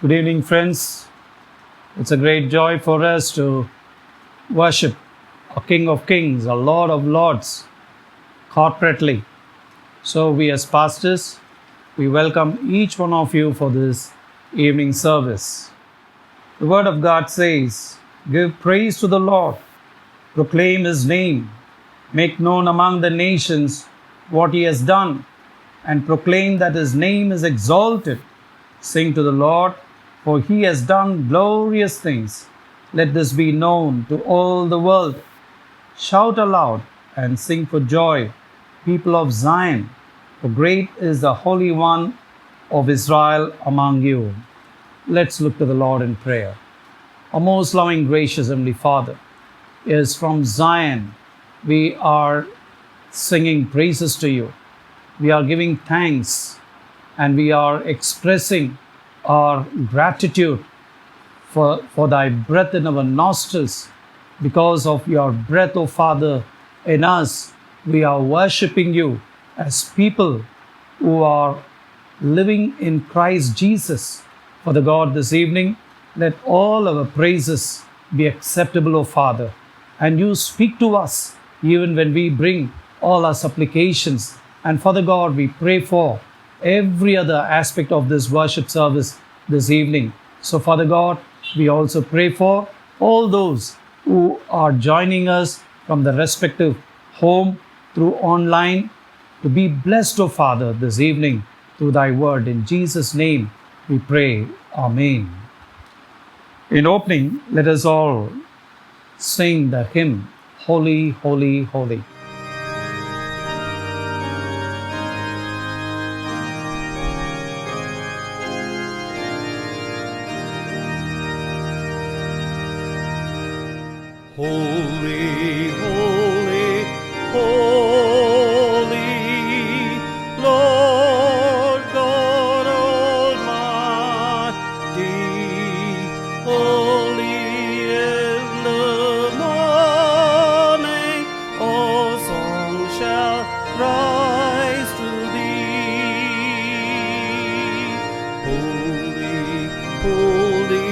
Good evening, friends. It's a great joy for us to worship a King of Kings, a Lord of Lords, corporately. So, we as pastors, we welcome each one of you for this evening service. The Word of God says, "Give praise to the Lord, proclaim His name, make known among the nations what He has done, and proclaim that His name is exalted. Sing to the Lord, for He has done glorious things. Let this be known to all the world. Shout aloud and sing for joy, people of Zion, for great is the Holy One of Israel among you." Let's look to the Lord in prayer. Our most loving, gracious Heavenly Father, is from Zion we are singing praises to you. We are giving thanks and we are expressing our gratitude for thy breath in our nostrils. Because of your breath, O Father, in us, we are worshiping you as people who are living in Christ Jesus. Father God, this evening, let all our praises be acceptable, O Father, and you speak to us even when we bring all our supplications. And Father God, we pray for every other aspect of this worship service this evening. So, Father God, we also pray for all those who are joining us from the respective home through online to be blessed, O Father, this evening through thy word. In Jesus' name we pray. Amen. In opening, let us all sing the hymn, Holy, Holy, Holy. Holy, holy, holy, Lord God Almighty, holy in the morning, all songs shall rise to thee. Holy, holy,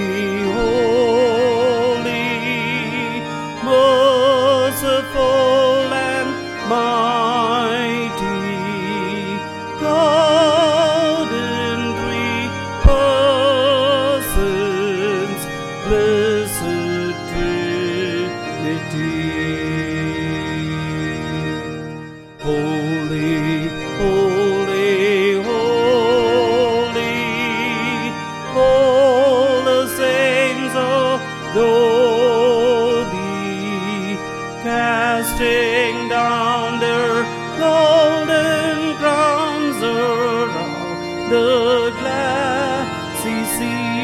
merciful and mighty, God in three persons, blessed Trinity. Holy, holy, holy, all the saints adore thee, casting down their golden crowns around the glassy sea.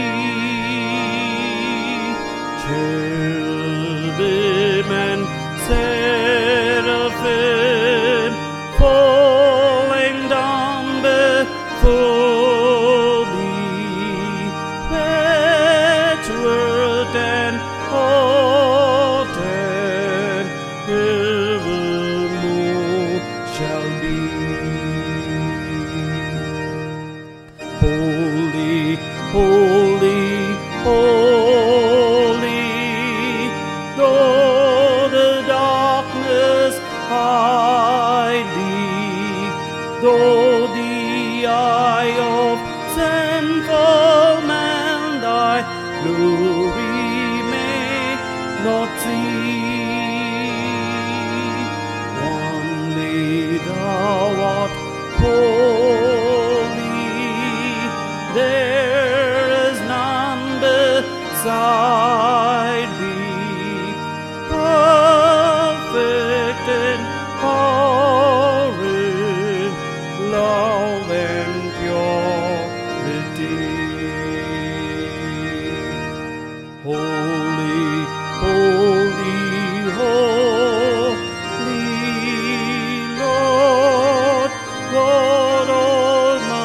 Cherubim and seraphim falling down before thee, Betwert and Horton evermore shall be. Holy, holy, holy, though the darkness hide thee, though the eye of sinful man thy glory may not see. Only thou art holy, there is none beside thee, perfect in power, in love and purity. Holy, holy, holy, Lord God Almighty,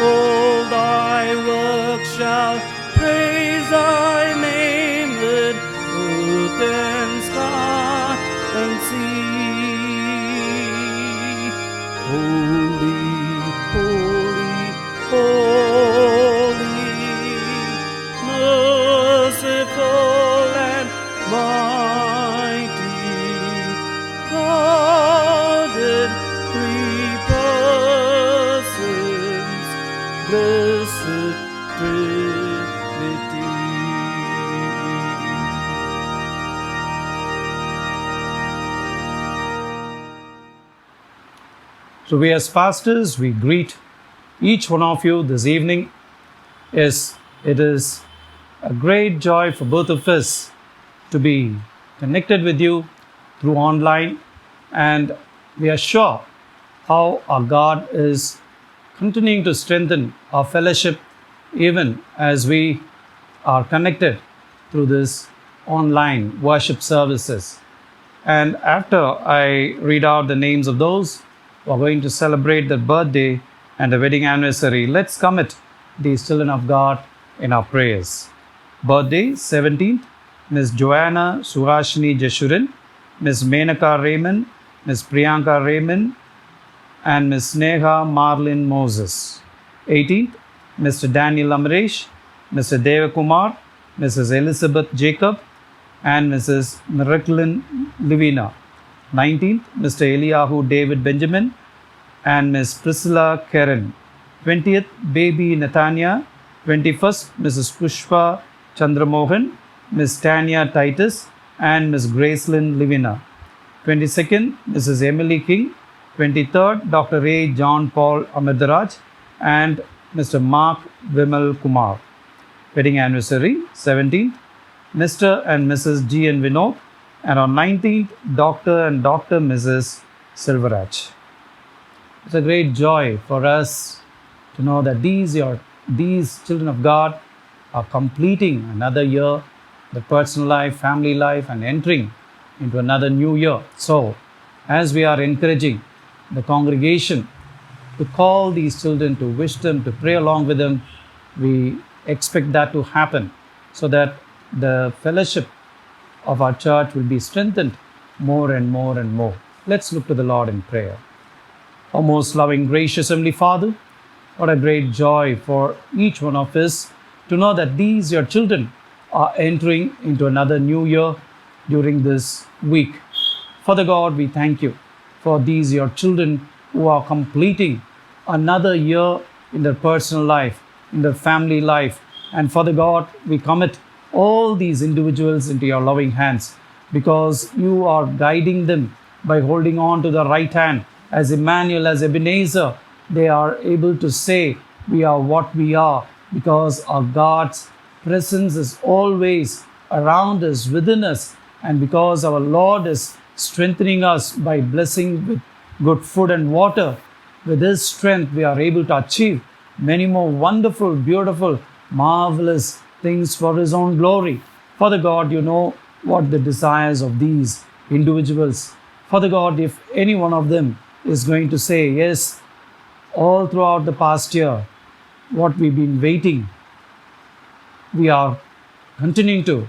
all thy works shall praise thy name, let earth and sky and sea. Holy, holy, holy. So we as pastors, we greet each one of you this evening. Yes, it is a great joy for both of us to be connected with you through online, and we are sure how our God is continuing to strengthen our fellowship even as we are connected through this online worship services. And after I read out the names of those who are going to celebrate their birthday and the wedding anniversary, let's commit these children of God in our prayers. Birthday 17th, Ms. Joanna Suhashini Jashurin, Ms. Menaka Raymond, Ms. Priyanka Raymond, and Ms. Sneha Marlin Moses. 18th, Mr. Daniel Amresh, Mr. Devakumar, Mrs. Elizabeth Jacob, and Mrs. Miraculin Livina. 19th, Mr. Eliyahu David Benjamin, and Ms. Priscilla Karen. 20th, baby Nathania. 21st, Mrs. Pushpa Chandramohan, Ms. Tanya Titus, and Ms. Gracelyn Livina. 22nd, Mrs. Emily King. 23rd, Dr. A. John Paul Amirdaraj, and Mr. Mark Vimal Kumar. Wedding anniversary 17th, Mr. and Mrs. G. N. Vinod, and on 19th, Dr. and Dr. Mrs. Silverach. It's a great joy for us to know that these children of God are completing another year, the personal life, family life, and entering into another new year. So, as we are encouraging the congregation to call these children, to wish them, to pray along with them, we expect that to happen so that the fellowship of our church will be strengthened more and more and more. Let's look to the Lord in prayer. Our most loving, gracious Heavenly Father, what a great joy for each one of us to know that these, your children, are entering into another new year during this week. Father God, we thank you for these, your children, who are completing another year in their personal life, in their family life. And Father God, we commit all these individuals into your loving hands, because you are guiding them by holding on to the right hand. As Emmanuel, as Ebenezer, they are able to say, we are what we are, because our God's presence is always around us, within us, and because our Lord is strengthening us by blessing with good food and water. With His strength, we are able to achieve many more wonderful, beautiful, marvelous things for His own glory. Father God, you know what the desires of these individuals. Father God, if any one of them is going to say, yes, all throughout the past year, what we've been waiting, we are continuing to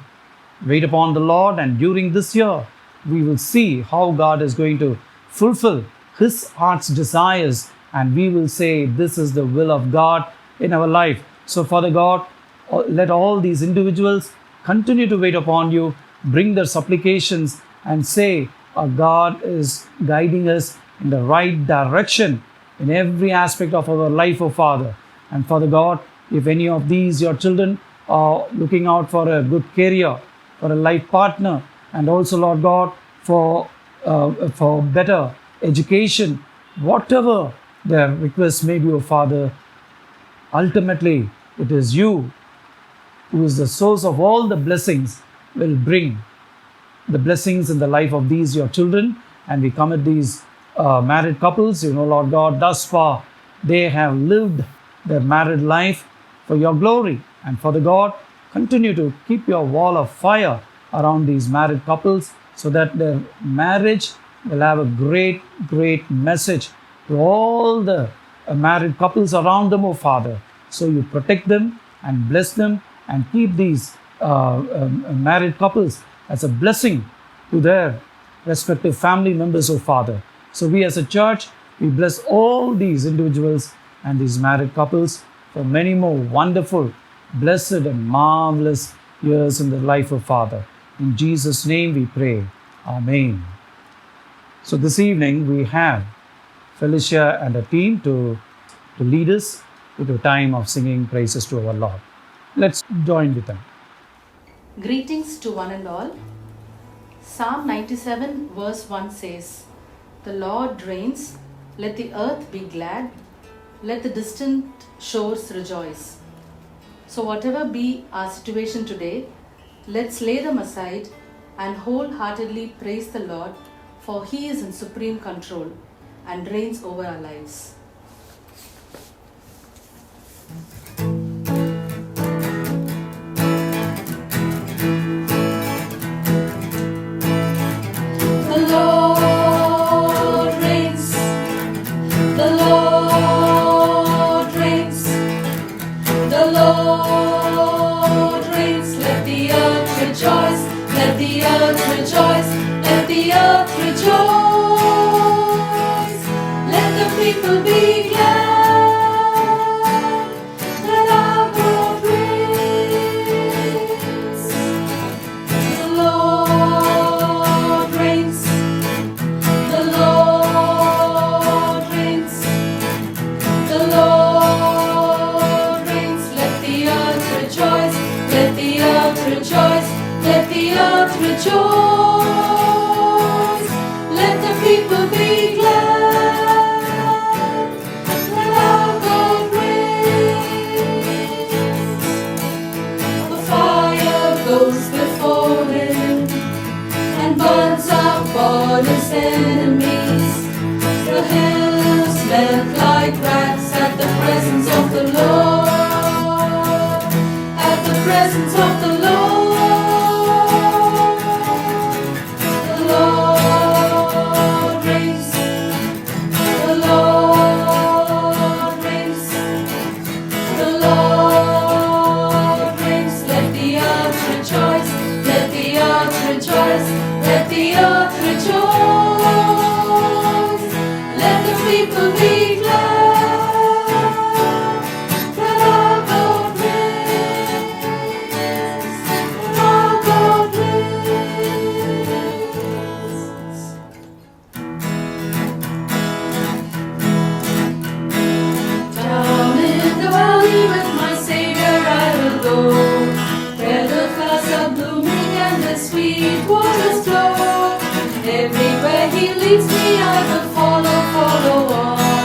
wait upon the Lord, and during this year, we will see how God is going to fulfill His heart's desires, and we will say, this is the will of God in our life. So, Father God, let all these individuals continue to wait upon you, bring their supplications, and say, our God is guiding us in the right direction in every aspect of our life, O Father. And Father God, if any of these, your children, are looking out for a good career, for a life partner, and also, Lord God, for better education, whatever their requests may be, O Father, ultimately it is you who is the source of all the blessings, will bring the blessings in the life of these, your children. And we commit these married couples, Lord God, thus far they have lived their married life for your glory. And Father God, continue to keep your wall of fire around these married couples, so that their marriage will have a great, great message to all the married couples around them, O Father. So you protect them and bless them and keep these married couples as a blessing to their respective family members, O Father. So we as a church, we bless all these individuals and these married couples for many more wonderful, blessed and marvelous years in the life of Father. In Jesus' name we pray. Amen. So this evening we have Felicia and a team to lead us into a time of singing praises to our Lord. Let's join with them. Greetings to one and all. Psalm 97 verse 1 says, "The Lord reigns, Let the earth be glad. Let the distant shores rejoice. So, whatever be our situation today, let's lay them aside and wholeheartedly praise the Lord, for He is in supreme control and reigns over our lives. The Lord reigns. The Lord reigns. The Lord reigns. Let the earth rejoice. Let the earth rejoice. Let the earth rejoice. Let the people be glad. Let our God reigns. The Lord reigns. The Lord reigns. The Lord reigns. Let the earth rejoice. Let the earth rejoice. Let the earth rejoice. Let the people be glad. Let our God reigns. The fire goes before Him and burns up all His enemies. The hills melt like wax at the presence of the Lord. At the presence of the Lord. The Lord reigns. The Lord reigns. The Lord reigns. Let the earth rejoice. Let the earth rejoice. Let the earth rejoice. Let the people be glad. Let our God reigns. Let our God reigns. Down in the valley with my Savior I will go, where the flowers are blooming and the sweet waters flow. Everywhere He leads me I will follow, follow on.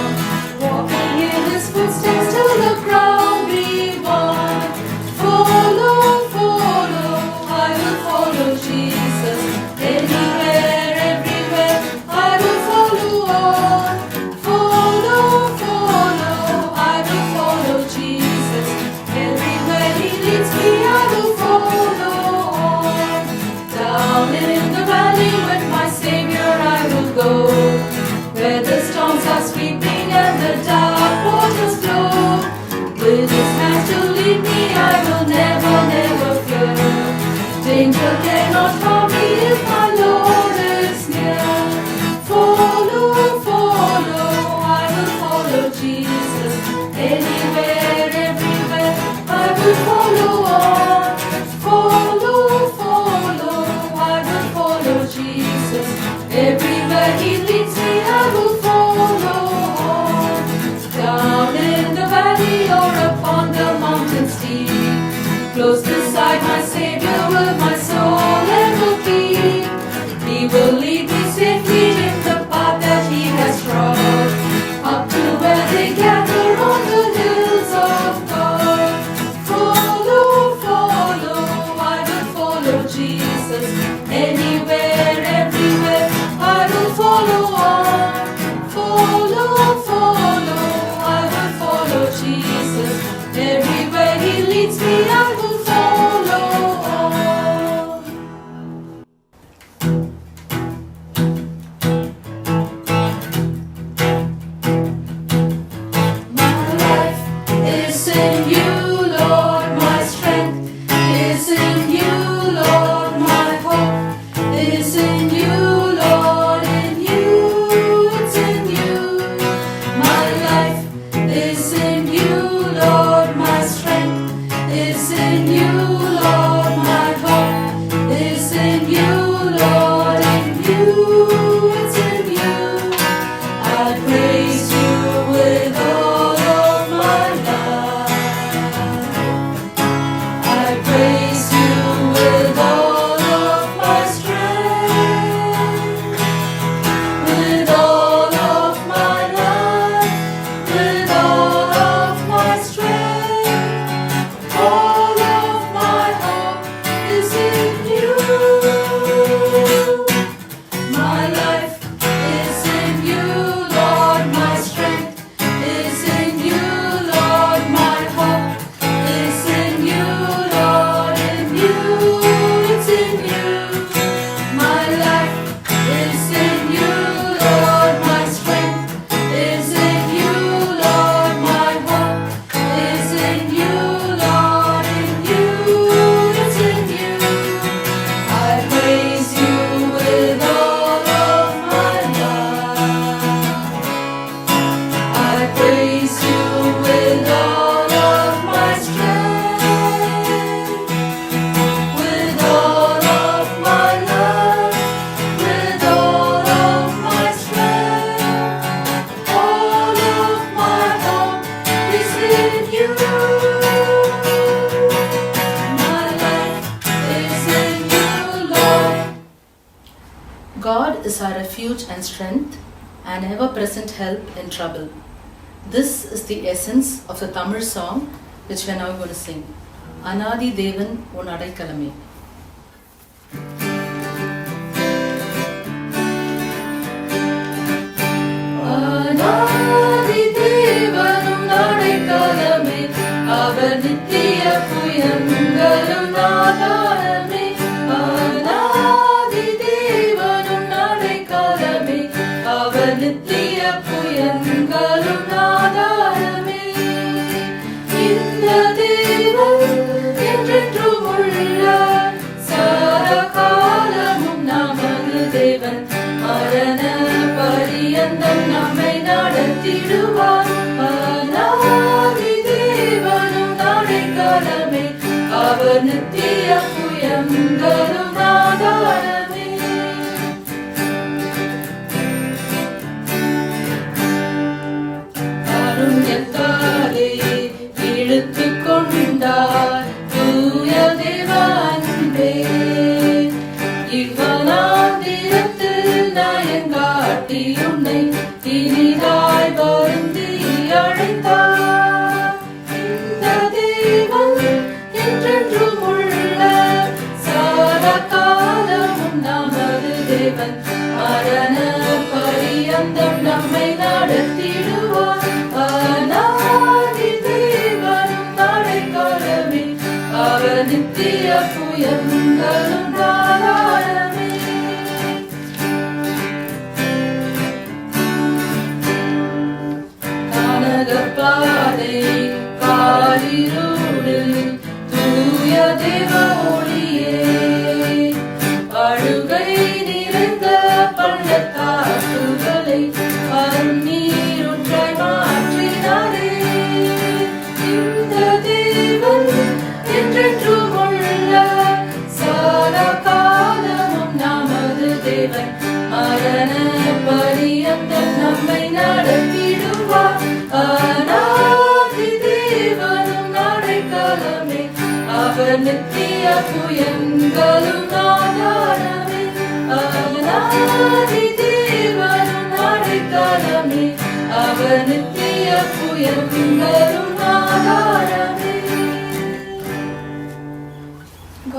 and strength, and ever-present help in trouble. This is the essence of the Tamil song which we are now going to sing. Anadi Devan Un Adaikalame. Anadi Devanum Adaikalame, Avar Nithiya Puyangalum Nadharame. Anadi Devanum Adaikalame, Avar Nithiya Puyangalum Nadharame. Indra Devan என்றென்றும் உள்ளார், சதாகாலமும் நமது தேவன். மரண பரியந்தம் நம்மை நடத்திடுவார். அநாதி தேவனும் அடைக்கலமே, அவர் நித்திய புயங்களும் ஆதாரமே. காருண்யத்தாலே இழுத்துக் கொண்டார் தூய தேவ அன்பே. இவ்வனாந்திரத்தில் நயங்காட்டி உன்னை இனிதாய் வருந்தி அழைத்தார். இந்த தேவன் என்றென்றும் உள்ள சதாகாலமும் நமது தேவன். மரண பரியந்தம் நம்மை நடத்திடுவார். அநாதி தேவனும் அடைக்கலமே, அவர் நித்திய புயங்களும் ஆதாரமே. கானகப்பாதை காரிருளில் தூய தேவ ஒளியே, அழுகை நிறைந்த பள்ளத்தாக்குகளை நீரூற்றாய் மாற்றினாரே. இந்த தேவன் என்றென்றும் உள்ள சதாகாலமும் நமது தேவன். மரண பரியந்தம் நம்மை நடத்திடுவார். அநாதி தேவனும் அடைக்கலமே, அவர் நித்திய புயங்களும் ஆதாரமே. அநாதி தேவனும் அடைக்கலமே, அவர் நித்திய புயங்களும் ஆதாரமே.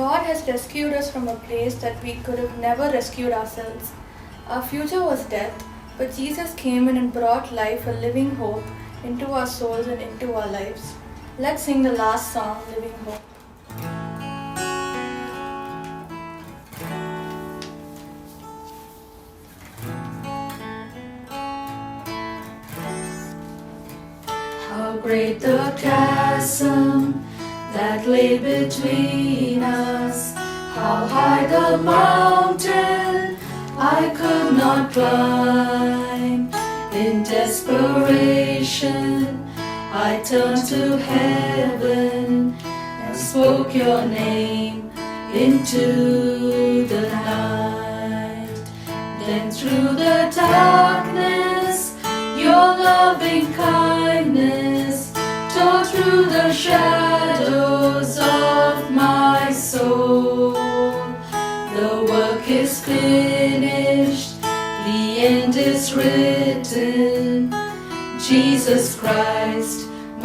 God has rescued us from a place that we could have never rescued ourselves. Our future was death, but Jesus came in and brought life, a living hope, into our souls and into our lives. Let's sing the last song, Living Hope. How great the chasm that lay between us, how high the mountain I could not climb. In desperation I turned to heaven and spoke your name into the night. Then through the darkness your loving kindness tore through the shadows of my soul. The work is finished, the end is written. Jesus Christ,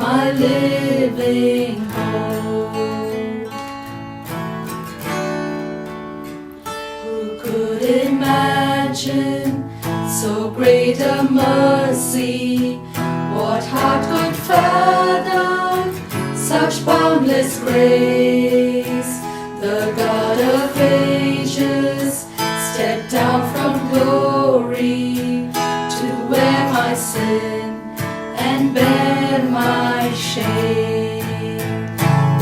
my living hope. Who could imagine so great a mercy? What heart could fathom such boundless grace? The God of ages stepped down from glory to wear my sin and bear my shame.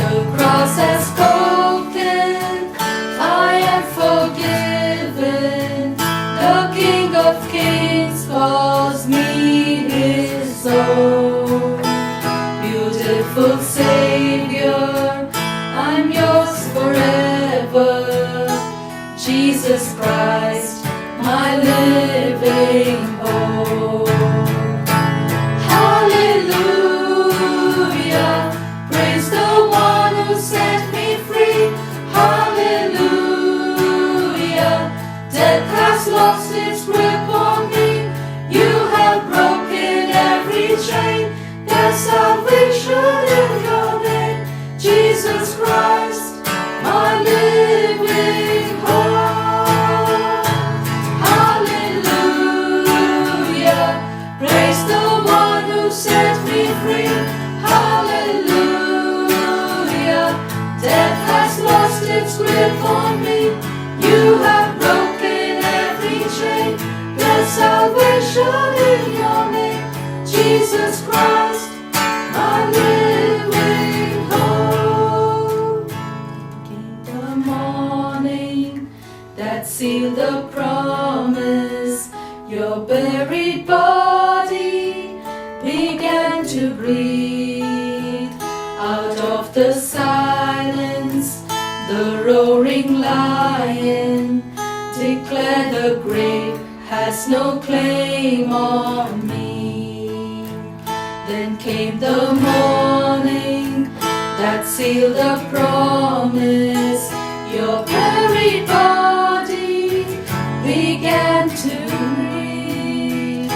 The cross has spoken, I am forgiven. The King of Kings calls me his own. Beautiful Savior, I'm yours forever. Jesus Christ, my living hope. Hallelujah, praise the one who set me free. Hallelujah, death has lost its grip on me. set me free. Hallelujah. Death has lost its grip on me. You have broken every chain. There's salvation in your name, Jesus Christ, my living hope. Came the morning that sealed the promise. Your buried body began to breathe. Out of the silence, the roaring lion declared the grave has no claim on me. Then came the morning that sealed the promise. Your buried body began to breathe.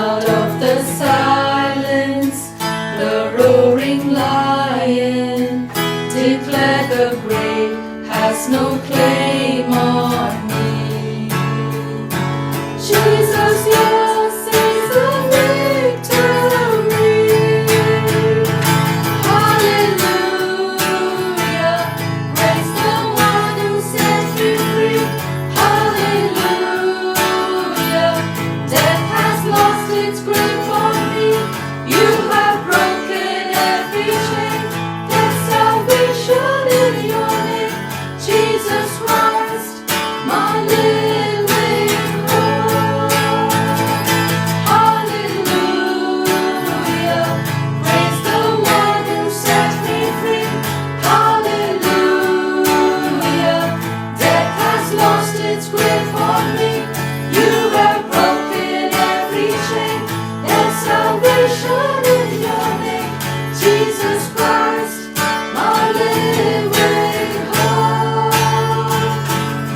Out of the silence, the roaring lion declared the grave has no claim on me. Jesus, yours is the victory. Hallelujah. Praise the one who set me free. Hallelujah. Death has lost its grip on me. You have broken every chain. There's salvation in your name, Jesus Christ, my living hope. Hallelujah. Praise the one who set me free. Hallelujah. Death has lost its grip on me. You have broken every chain. There's salvation in your name, Jesus Christ, my living hope.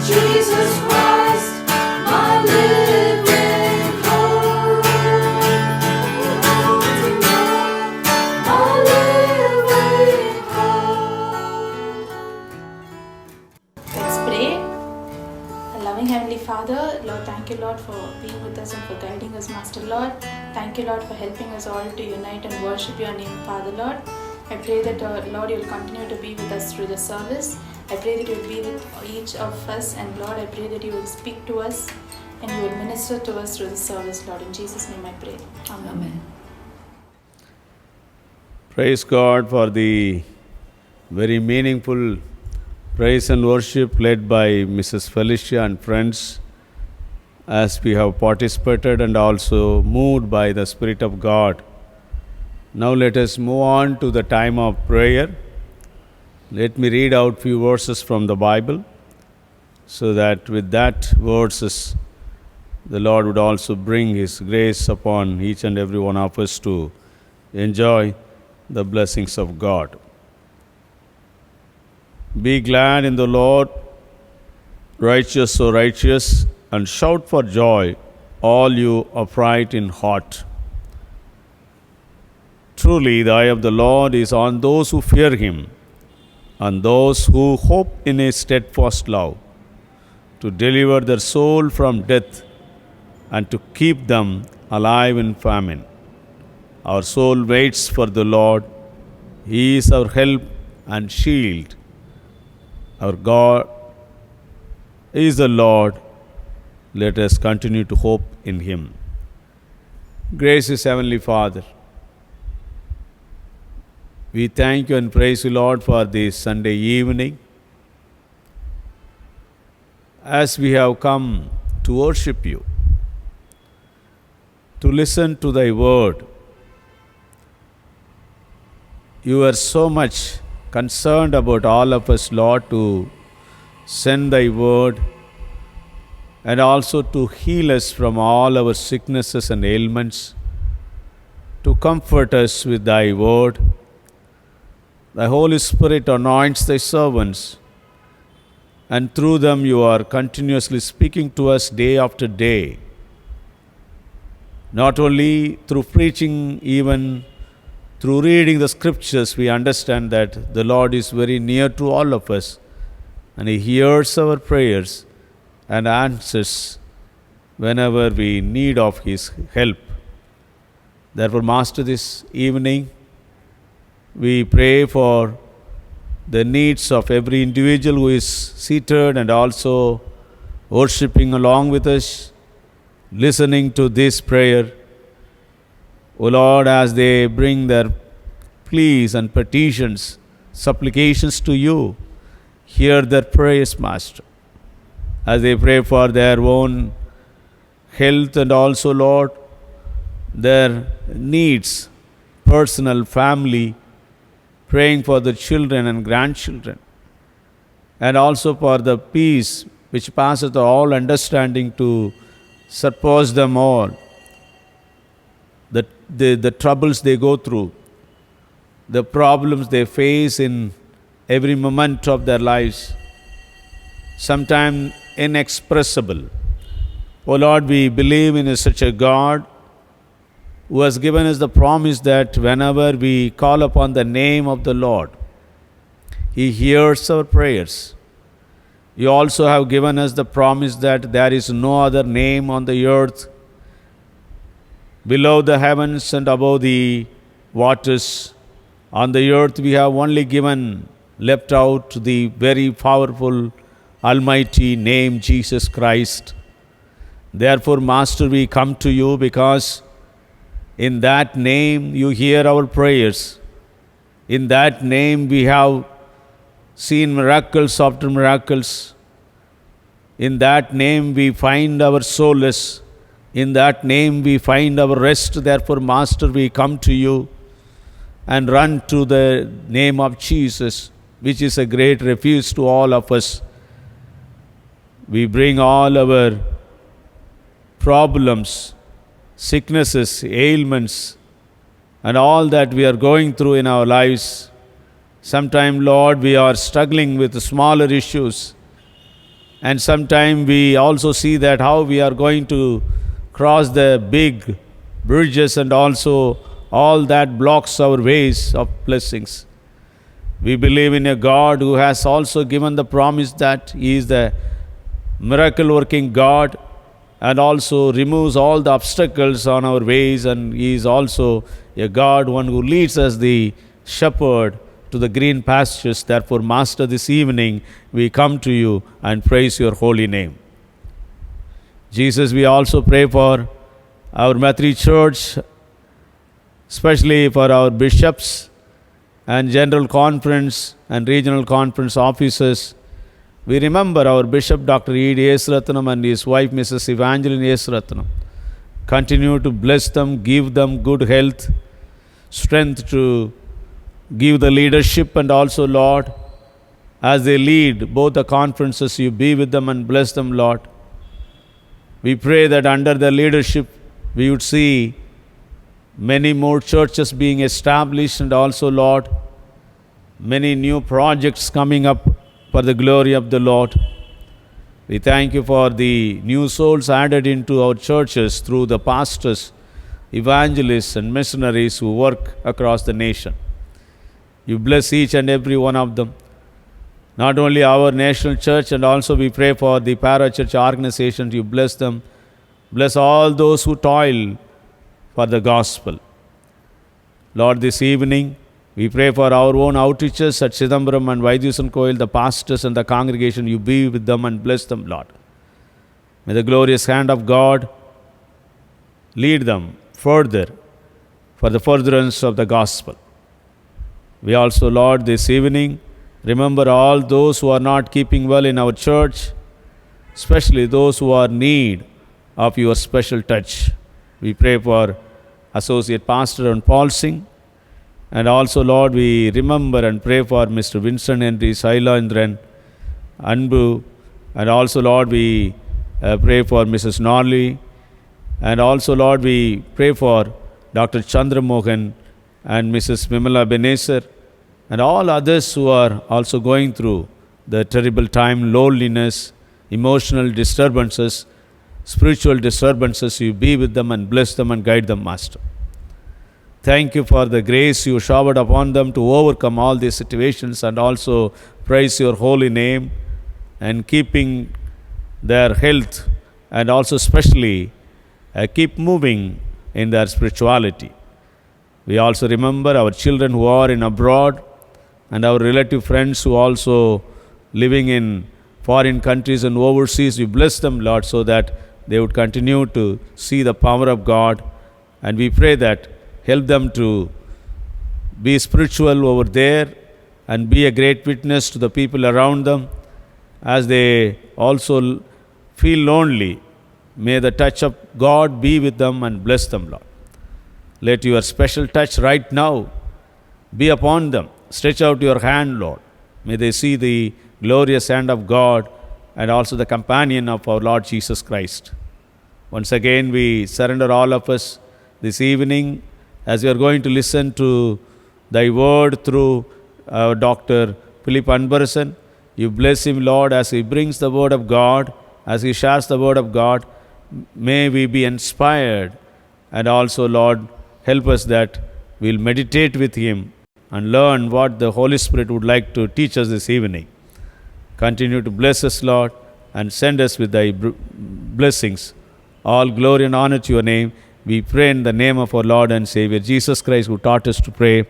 Jesus Christ, my living hope. My living hope. Let's pray. Loving Heavenly Father, Lord, thank you, Lord, for being with us and for guiding us, Master Lord. Thank you, Lord, for helping us all to unite and worship your name, Father, Lord. I pray that, Lord, you will continue to be with us through the service. I pray that you will be with each of us, and Lord, I pray that you will speak to us and you will minister to us through the service, Lord. In Jesus' name I pray. Amen. Amen. Praise God for the very meaningful praise and worship led by Mrs. Felicia and friends, as we have participated and also moved by the Spirit of God. Now let us move on to the time of prayer. Let me read out few verses from the Bible, so that with that verses the Lord would also bring His grace upon each and every one of us to enjoy the blessings of God. Be glad in the Lord, righteous, so righteous, and shout for joy, all you upright in heart. Truly the eye of the Lord is on those who fear Him, and those who hope in His steadfast love, to deliver their soul from death and to keep them alive in famine. Our soul waits for the Lord. He is our help and shield. Our God is the Lord. Let us continue to hope in Him. Gracious Heavenly Father, we thank you and praise you, Lord, for this Sunday evening, as we have come to worship you, to listen to thy word. You are so much concerned about all of us, Lord, to send thy word and also to heal us from all our sicknesses and ailments, to comfort us with thy word. The Holy Spirit anoints thy servants, and through them you are continuously speaking to us day after day. Not only through preaching, even through reading the scriptures, we understand that the Lord is very near to all of us, and He hears our prayers and answers whenever we need of His help. Therefore, Master, this evening we pray for the needs of every individual who is seated and also worshipping along with us, listening to this prayer. O Lord, as they bring their pleas and petitions, supplications to you, hear their prayers, Master. As they pray for their own health and also, Lord, their needs, personal, family, praying for the children and grandchildren, and also for the peace which passeth all understanding to surpass them all, the troubles they go through, the problems they face in every moment of their lives, sometimes inexpressible. O Lord, we believe in such a God who has given us the promise that whenever we call upon the name of the Lord, He hears our prayers. You also have given us the promise that there is no other name on the earth, below the heavens and above the waters. On the earth we have only left out the very powerful, almighty name, Jesus Christ. Therefore, Master, we come to you because in that name you hear our prayers. In that name we have seen miracles after miracles. In that name we find our solace. In that name we find our rest. Therefore, Master, we come to you and run to the name of Jesus, which is a great refuge to all of us. We bring all our problems, sicknesses, ailments, and all that we are going through in our lives. Sometimes, Lord, we are struggling with smaller issues, and sometimes we also see that how we are going to cross the big bridges and also all that blocks our ways of blessings. We believe in a God who has also given the promise that He is the miracle working God and also removes all the obstacles on our ways, and He is also a God, one who leads us, the shepherd, to the green pastures. Therefore, Master, this evening we come to you and praise your holy name. Jesus, we also pray for our Matri Church, especially for our bishops and general conference and regional conference officers. We remember our Bishop Dr. E.D. Yesratnam and his wife Mrs. Evangeline Yesratnam. Continue to bless them, give them good health, strength to give the leadership, and also, Lord, as they lead both the conferences, you be with them and bless them, Lord. We pray that under their leadership we would see many more churches being established, and also, Lord, many new projects coming up for the glory of the Lord. We thank you for the new souls added into our churches through the pastors, evangelists, and missionaries who work across the nation. You bless each and every one of them. Not only our national church, and also we pray for the parachurch organizations. You bless them. Bless all those who toil for the gospel. Lord, this evening we pray for our own outreaches at Chidambaram and Vaidyasan Koil, the pastors and the congregation. You be with them and bless them, Lord. May the glorious hand of God lead them further for the furtherance of the gospel. We also, Lord, this evening remember all those who are not keeping well in our church, especially those who are in need of your special touch. We pray for Associate Pastor and Paul Singh. And also, Lord, we remember and pray for Mr. Vincent Henry, Sailandran, Anbu. And also, Lord, we pray for Mrs. Norley. And also, Lord, we pray for Dr. Chandra Mohan and Mrs. Vimala Benesar, and all others who are also going through the terrible time, loneliness, emotional disturbances, spiritual disturbances. You be with them and bless them and guide them, Master. Thank you for the grace you showered upon them to overcome all these situations, and also praise your holy name and keeping their health, and also especially keep moving in their spirituality. We also remember our children who are in abroad and our relative friends who also living in foreign countries and overseas. We bless them, Lord, so that they would continue to see the power of God. And we pray that help them to be spiritual over there and be a great witness to the people around them as they also feel lonely. May the touch of God be with them and bless them, Lord. Let your special touch right now be upon them. Stretch out your hand, Lord. May they see the glorious hand of God and also the companion of our Lord Jesus Christ. Once again, we surrender all of us this evening as we are going to listen to thy word through our Dr. Philip Anbarson. You bless him, Lord, as he brings the word of God, as he shares the word of God. May we be inspired, and also, Lord, help us that we'll meditate with him and learn what the Holy Spirit would like to teach us this evening. Continue to bless us, Lord, and send us with thy blessings. All glory and honor to your name. We pray in the name of our Lord and Savior Jesus Christ, who taught us to pray.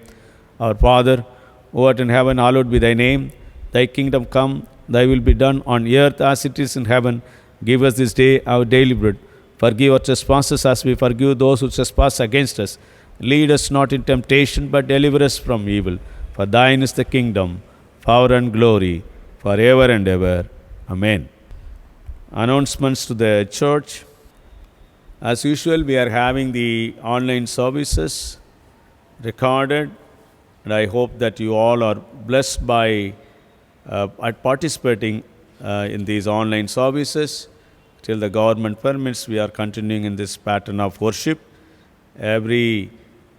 Our Father, who art in heaven, hallowed be thy name. Thy kingdom come, thy will be done on earth as it is in heaven. Give us this day our daily bread. Forgive our trespasses as we forgive those who trespass against us. Lead us not in temptation, but deliver us from evil. For thine is the kingdom, power and glory, forever and ever. Amen. Announcements to the church. As usual, we are having the online services recorded, and I hope that you all are blessed by participating in these online services. Till the government permits, we are continuing in this pattern of worship. Every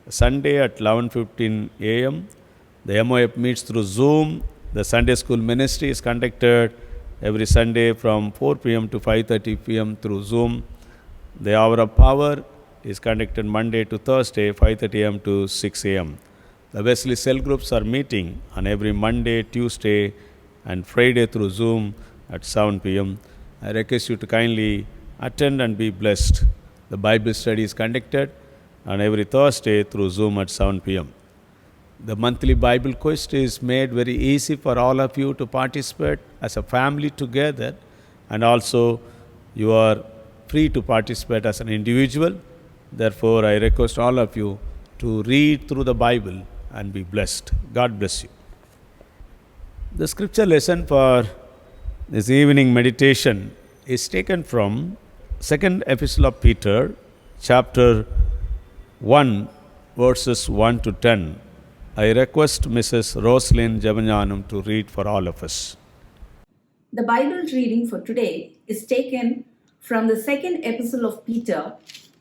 Sunday at 11:15 a.m., the MOF meets through Zoom. The Sunday school ministry is conducted every Sunday from 4 p.m. to 5:30 p.m. through Zoom. The Hour of Power is conducted Monday to Thursday, 5:30 a.m. to 6 a.m. The Wesley cell groups are meeting on every Monday, Tuesday, and Friday through Zoom at 7 p.m. I request you to kindly attend and be blessed. The Bible study is conducted on every Thursday through Zoom at 7 p.m. The monthly Bible quest is made very easy for all of you to participate as a family together, and also you are free to participate as an individual. Therefore, I request all of you to read through the Bible and be blessed. God bless you. The scripture lesson for this evening meditation is taken from Second Epistle of Peter, chapter 1, verses 1 to 10. I request Mrs. Roslyn Javanyanam to read for all of us. The Bible reading for today is taken from the second epistle of Peter,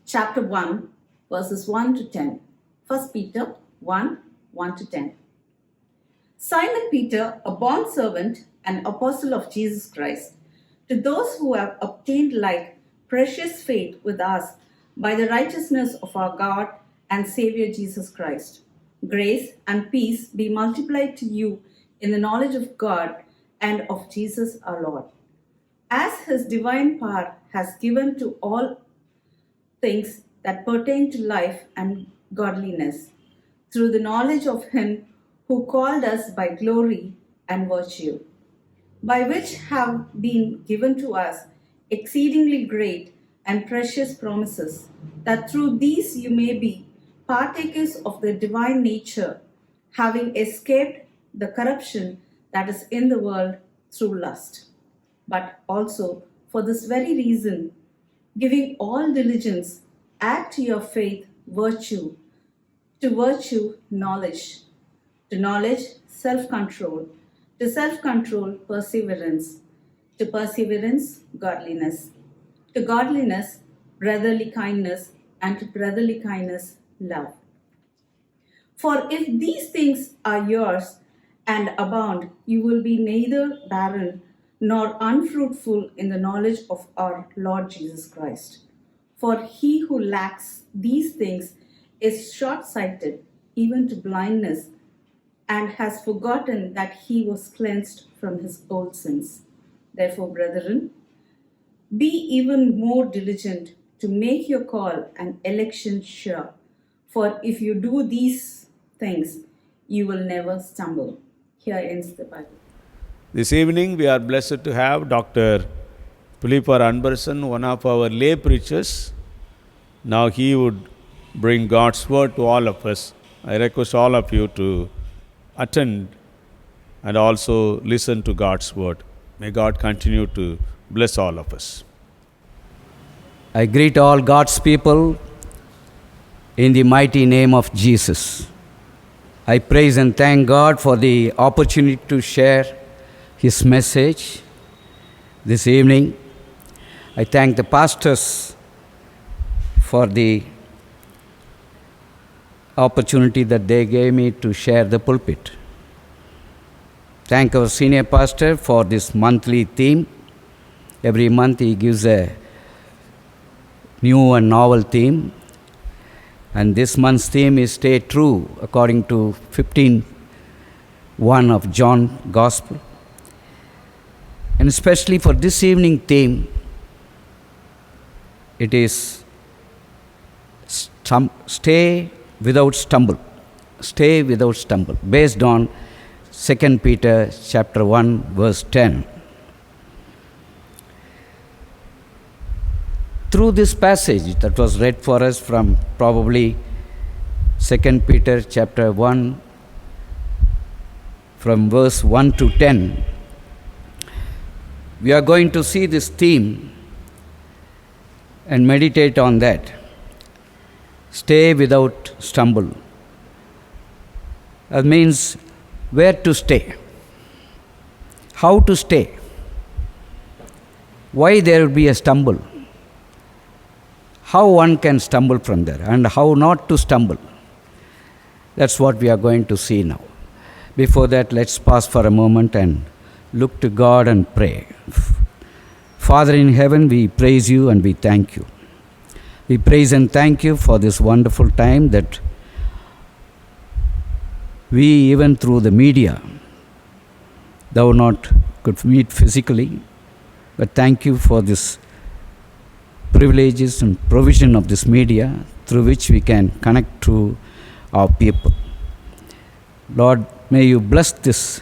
chapter 1, verses 1 to 10. 1 Peter 1, 1 to 10. Simon Peter, a bondservant and apostle of Jesus Christ, to those who have obtained like precious faith with us by the righteousness of our God and Savior Jesus Christ. Grace and peace be multiplied to you in the knowledge of God and of Jesus our Lord. As his divine power has given to all things that pertain to life and godliness, through the knowledge of him who called us by glory and virtue, by which have been given to us exceedingly great and precious promises, that through these you may be partakers of the divine nature, having escaped the corruption that is in the world through lust. But also for this very reason, giving all diligence, add to your faith virtue, to virtue knowledge, to knowledge self-control, to self-control perseverance, to perseverance godliness, to godliness brotherly kindness, and to brotherly kindness love. For if these things are yours and abound, you will be neither barren nor unfruitful in the knowledge of our Lord Jesus Christ. For he who lacks these things is short-sighted, even to blindness, and has forgotten that he was cleansed from his old sins. Therefore, brethren, be even more diligent to make your call and election sure. For if you do these things, you will never stumble. Here ends the Bible. This evening, we are blessed to have Dr. Philippar Anberson, one of our lay preachers. Now he would bring God's word to all of us. I request all of you to attend and also listen to God's word. May God continue to bless all of us. I greet all God's people in the mighty name of Jesus. I praise and thank God for the opportunity to share His message this evening. I thank the pastors for the opportunity that they gave me to share the pulpit. Thank our senior pastor for this monthly theme. Every month he gives a new and novel theme. And this month's theme is Stay True, according to 15:1 of John Gospel. And especially for this evening theme, it is Stay Without Stumble. Stay without stumble, based on 2 Peter chapter 1, verse 10. Through this passage that was read for us from probably 2 Peter chapter 1, from verse 1 to 10, we are going to see this theme and meditate on that. Stay without stumble. That means where to stay, how to stay, why there will be a stumble, how one can stumble from there, and how not to stumble. That's what we are going to see now. Before that, let's pause for a moment and look to God and pray. Father in heaven, we praise you and we thank you. We praise and thank you for this wonderful time that we, even through the media, though not could meet physically, but thank you for this privileges and provision of this media through which we can connect to our people. Lord, may you bless this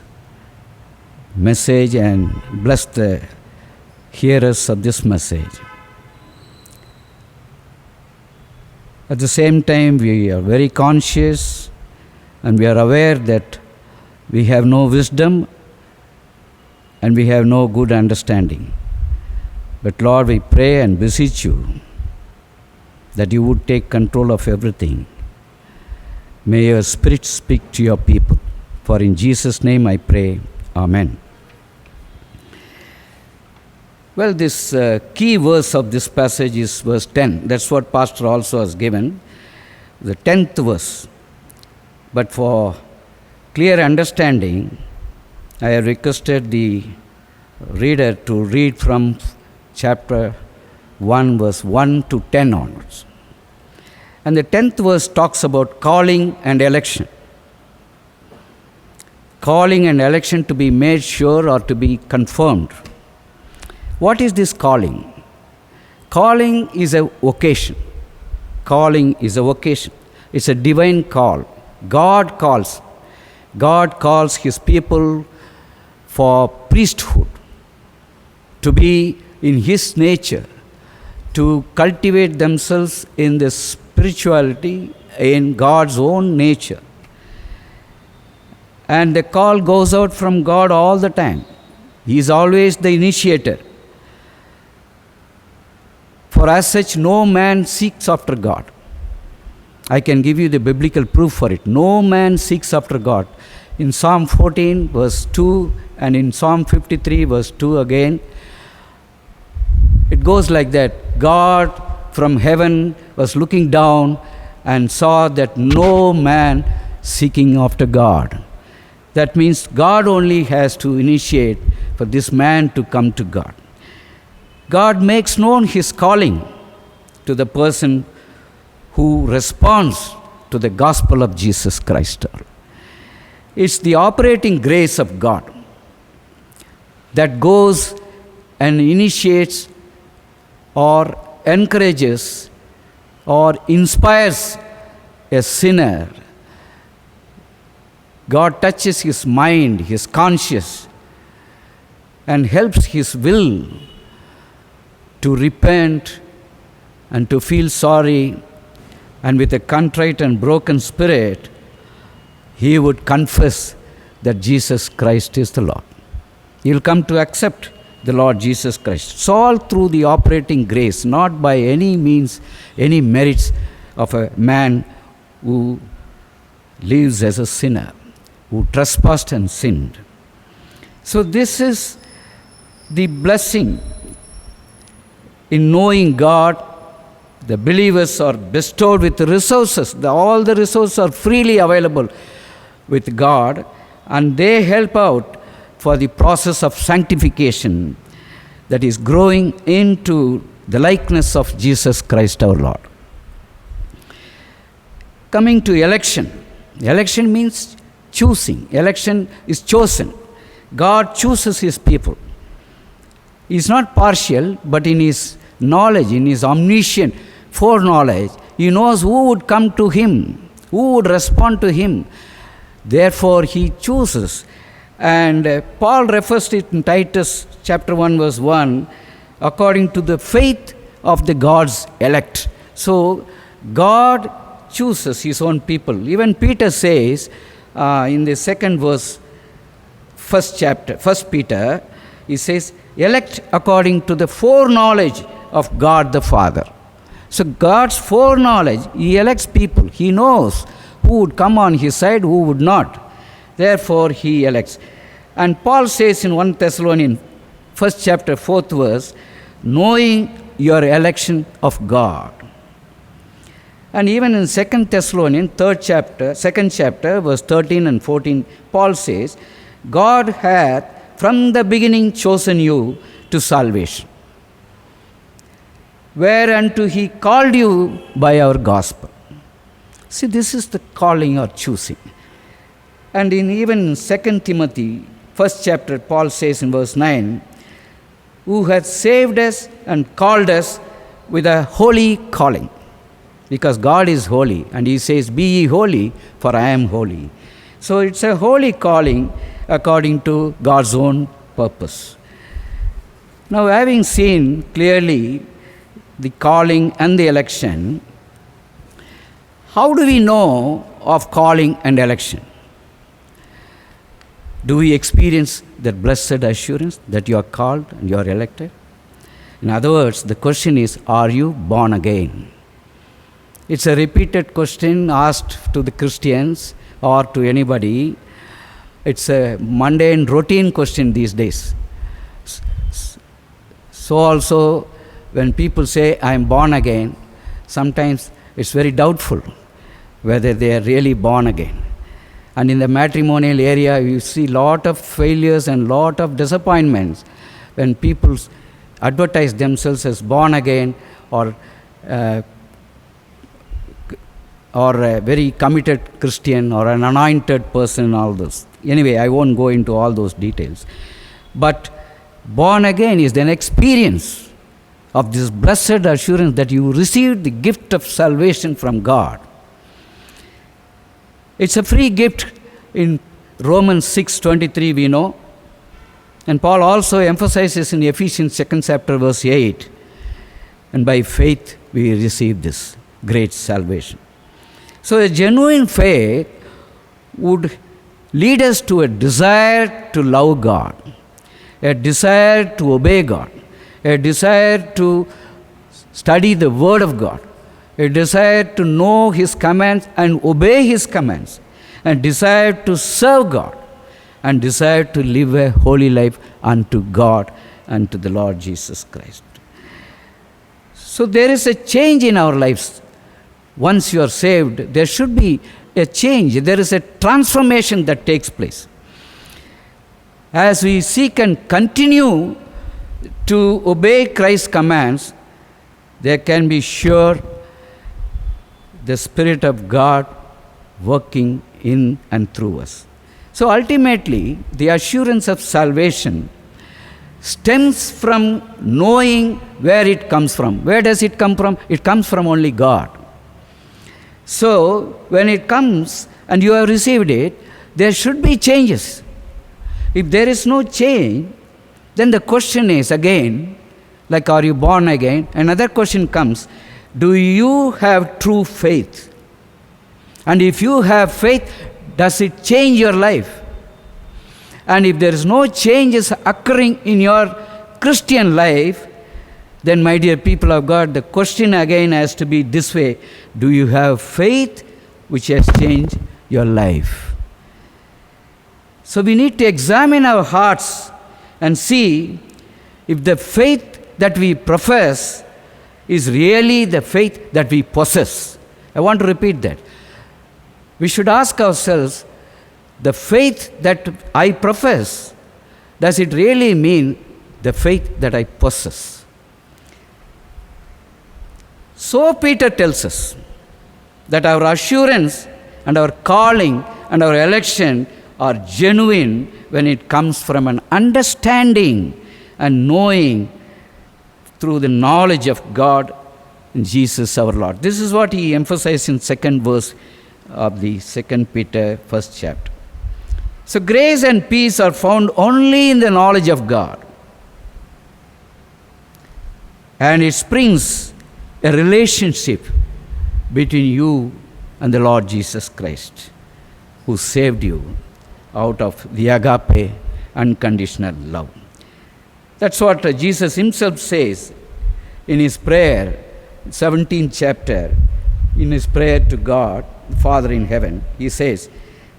message and bless the hearers of this message. At the same time, we are very conscious and we are aware that we have no wisdom and we have no good understanding. But Lord, we pray and beseech you that you would take control of everything. May your Spirit speak to your people. For in Jesus' name I pray, Amen. Well, this key verse of this passage is verse 10. That's what Pastor also has given, the 10th verse. But for clear understanding, I have requested the reader to read from chapter 1, verse 1 to 10 onwards. And the 10th verse talks about calling and election. Calling and election to be made sure or to be confirmed. What is this calling? Calling is a vocation. Calling is a vocation. It's a divine call. God calls. God calls His people for priesthood, to be in His nature, to cultivate themselves in the spirituality in God's own nature. And the call goes out from God all the time. He is always the initiator. For as such, no man seeks after God. I can give you the biblical proof for it. No man seeks after God. In Psalm 14, verse 2, and in Psalm 53, verse 2 again, it goes like that. God from heaven was looking down and saw that no man seeking after God. That means God only has to initiate for this man to come to God. God makes known His calling to the person who responds to the gospel of Jesus Christ. It's the operating grace of God that goes and initiates or encourages or inspires a sinner, God touches his mind, his conscience, and helps his will to repent and to feel sorry, and with a contrite and broken spirit, he would confess that Jesus Christ is the Lord. He will come to accept the Lord Jesus Christ. It's all through the operating grace, not by any means, any merits of a man who lives as a sinner, who trespassed and sinned. So this is the blessing in knowing God. The believers are bestowed with resources. All the resources are freely available with God, and they help out for the process of sanctification, that is growing into the likeness of Jesus Christ our Lord. Coming to election. Election means choosing. Election is chosen. God chooses his people. He is not partial, but in his knowledge, in his omniscient foreknowledge, he knows who would come to him, who would respond to him. Therefore, he chooses. And Paul refers to it in Titus chapter 1 verse 1, according to the faith of the God's elect. So, God chooses his own people. Even Peter says in the second verse, first Peter, he says, elect according to the foreknowledge of God the Father. So God's foreknowledge, he elects people. He knows who would come on his side, who would not. Therefore, he elects. And Paul says in 1 Thessalonians, 1st chapter, 4th verse, knowing your election of God. And even in 2 Thessalonians, 2nd chapter, verse 13 and 14, Paul says, God hath from the beginning chosen you to salvation, whereunto he called you by our gospel. See, this is the calling or choosing. And even in 2 Timothy, 1st chapter, Paul says in verse 9, who hath saved us and called us with a holy calling. Because God is holy, and he says, be ye holy, for I am holy. So it's a holy calling according to God's own purpose. Now, having seen clearly the calling and the election, how do we know of calling and election? Do we experience that blessed assurance that you are called and you are elected? In other words, the question is, are you born again? It's a repeated question asked to the Christians or to anybody. It's a mundane, routine question these days. So also, when people say, I am born again, sometimes it's very doubtful whether they are really born again. And in the matrimonial area, you see lot of failures and lot of disappointments when people advertise themselves as born again or a very committed Christian or an anointed person, all this. Anyway, I won't go into all those details. But born again is an experience of this blessed assurance that you received the gift of salvation from God. It's a free gift in Romans 6:23, we know. And Paul also emphasizes in Ephesians 2nd chapter verse 8, and by faith we receive this great salvation. So a genuine faith would lead us to a desire to love God, a desire to obey God, a desire to study the Word of God, a desire to know His commands and obey His commands, and desire to serve God, and desire to live a holy life unto God and to the Lord Jesus Christ. So there is a change in our lives. Once you are saved, there should be a change. There is a transformation that takes place. As we seek and continue to obey Christ's commands, there can be sure the Spirit of God working in and through us. So ultimately, the assurance of salvation stems from knowing where it comes from. Where does it come from? It comes from only God. So, when it comes and you have received it, there should be changes. If there is no change, then the question is again, like, are you born again? Another question comes, do you have true faith? And if you have faith, does it change your life? And if there is no changes occurring in your Christian life, then, my dear people of God, the question again has to be this way: do you have faith which has changed your life? So we need to examine our hearts and see if the faith that we profess is really the faith that we possess. I want to repeat that. We should ask ourselves, the faith that I profess, does it really mean the faith that I possess? So Peter tells us that our assurance and our calling and our election are genuine when it comes from an understanding and knowing through the knowledge of God in Jesus our Lord. This is what he emphasized in second verse of the 2 Peter first chapter. So grace and peace are found only in the knowledge of God. And it springs a relationship between you and the Lord Jesus Christ, who saved you out of the agape, unconditional love. That's what Jesus himself says in his prayer, 17th chapter, in his prayer to God, Father in heaven. He says,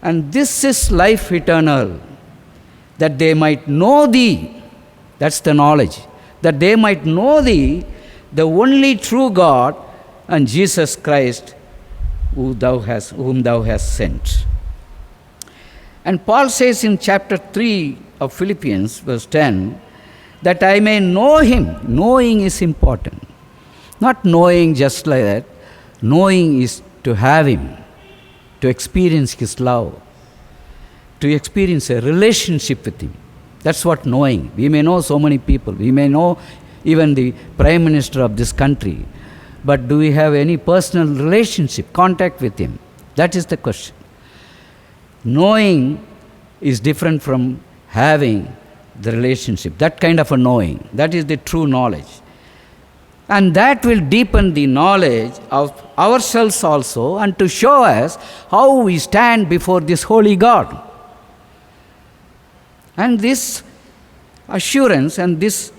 and this is life eternal, that they might know thee, that's the knowledge, that they might know thee, the only true God, and Jesus Christ, whom thou hast sent. And Paul says in chapter 3 of Philippians, verse 10, that I may know him. Knowing is important. Not knowing just like that. Knowing is to have him, to experience his love, to experience a relationship with him. That's what knowing. We may know so many people. We may know even the Prime Minister of this country. But do we have any personal relationship, contact with him? That is the question. Knowing is different from having the relationship. That kind of a knowing. That is the true knowledge. And that will deepen the knowledge of ourselves also, and to show us how we stand before this holy God. And this assurance and this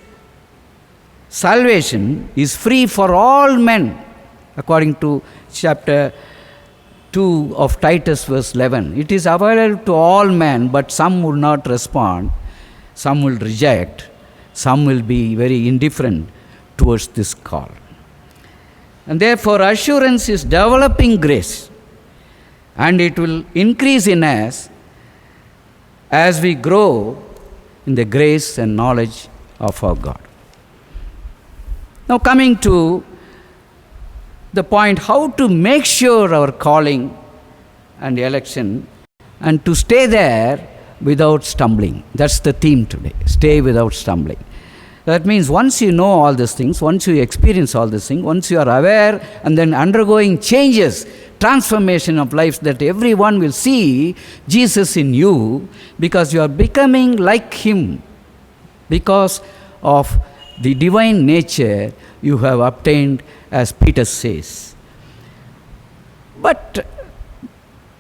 salvation is free for all men, according to chapter 2 of Titus, verse 11. It is available to all men, but some will not respond, some will reject, some will be very indifferent towards this call. And therefore, assurance is developing grace, and it will increase in us as we grow in the grace and knowledge of our God. Now, coming to the point, how to make sure our calling and election and to stay there without stumbling. That's the theme today. Stay without stumbling. That means once you know all these things, once you experience all these things, once you are aware and then undergoing changes, transformation of lives, that everyone will see Jesus in you, because you are becoming like him because of the divine nature you have obtained, as Peter says. But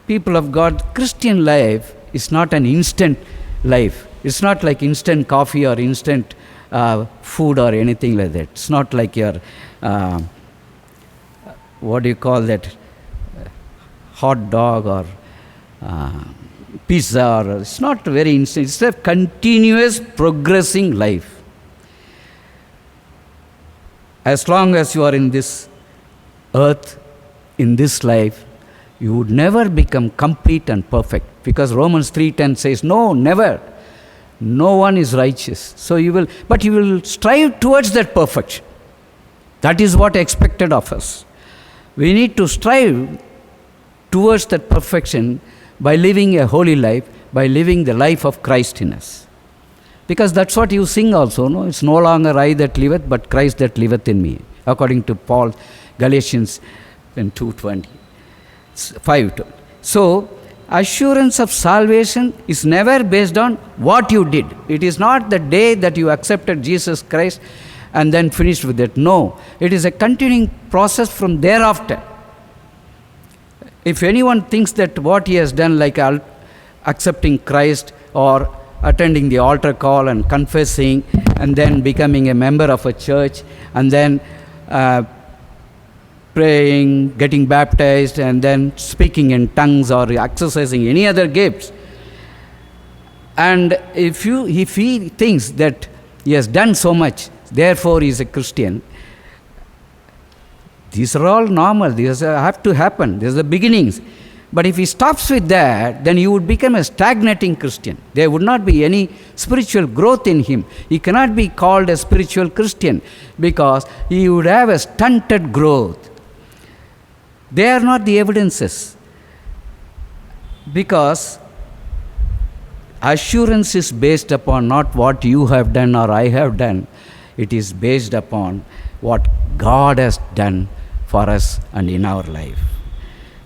people of God, Christian life is not an instant life. It's not like instant coffee or instant food or anything like that. It's not like your, what do you call that, hot dog or pizza. Or it's not very instant. It's a continuous progressing life. As long as you are in this earth, in this life, you would never become complete and perfect. Because Romans 3:10 says, no, never. No one is righteous. So you will strive towards that perfection. That is what expected of us. We need to strive towards that perfection by living a holy life, by living the life of Christ in us. Because that's what you sing also, no? It's no longer I that liveth, but Christ that liveth in me, according to Paul, Galatians 2:20. 5. So, assurance of salvation is never based on what you did. It is not the day that you accepted Jesus Christ and then finished with it. No, it is a continuing process from thereafter. If anyone thinks that what he has done, like accepting Christ or attending the altar call and confessing and then becoming a member of a church and then praying, getting baptized and then speaking in tongues or exercising any other gifts, and if he thinks that he has done so much, therefore he is a Christian, these are all normal. These have to happen. These are the beginnings. But if he stops with that, then he would become a stagnating Christian. There would not be any spiritual growth in him. He cannot be called a spiritual Christian because he would have a stunted growth. They are not the evidences. Because assurance is based upon not what you have done or I have done. It is based upon what God has done for us and in our life.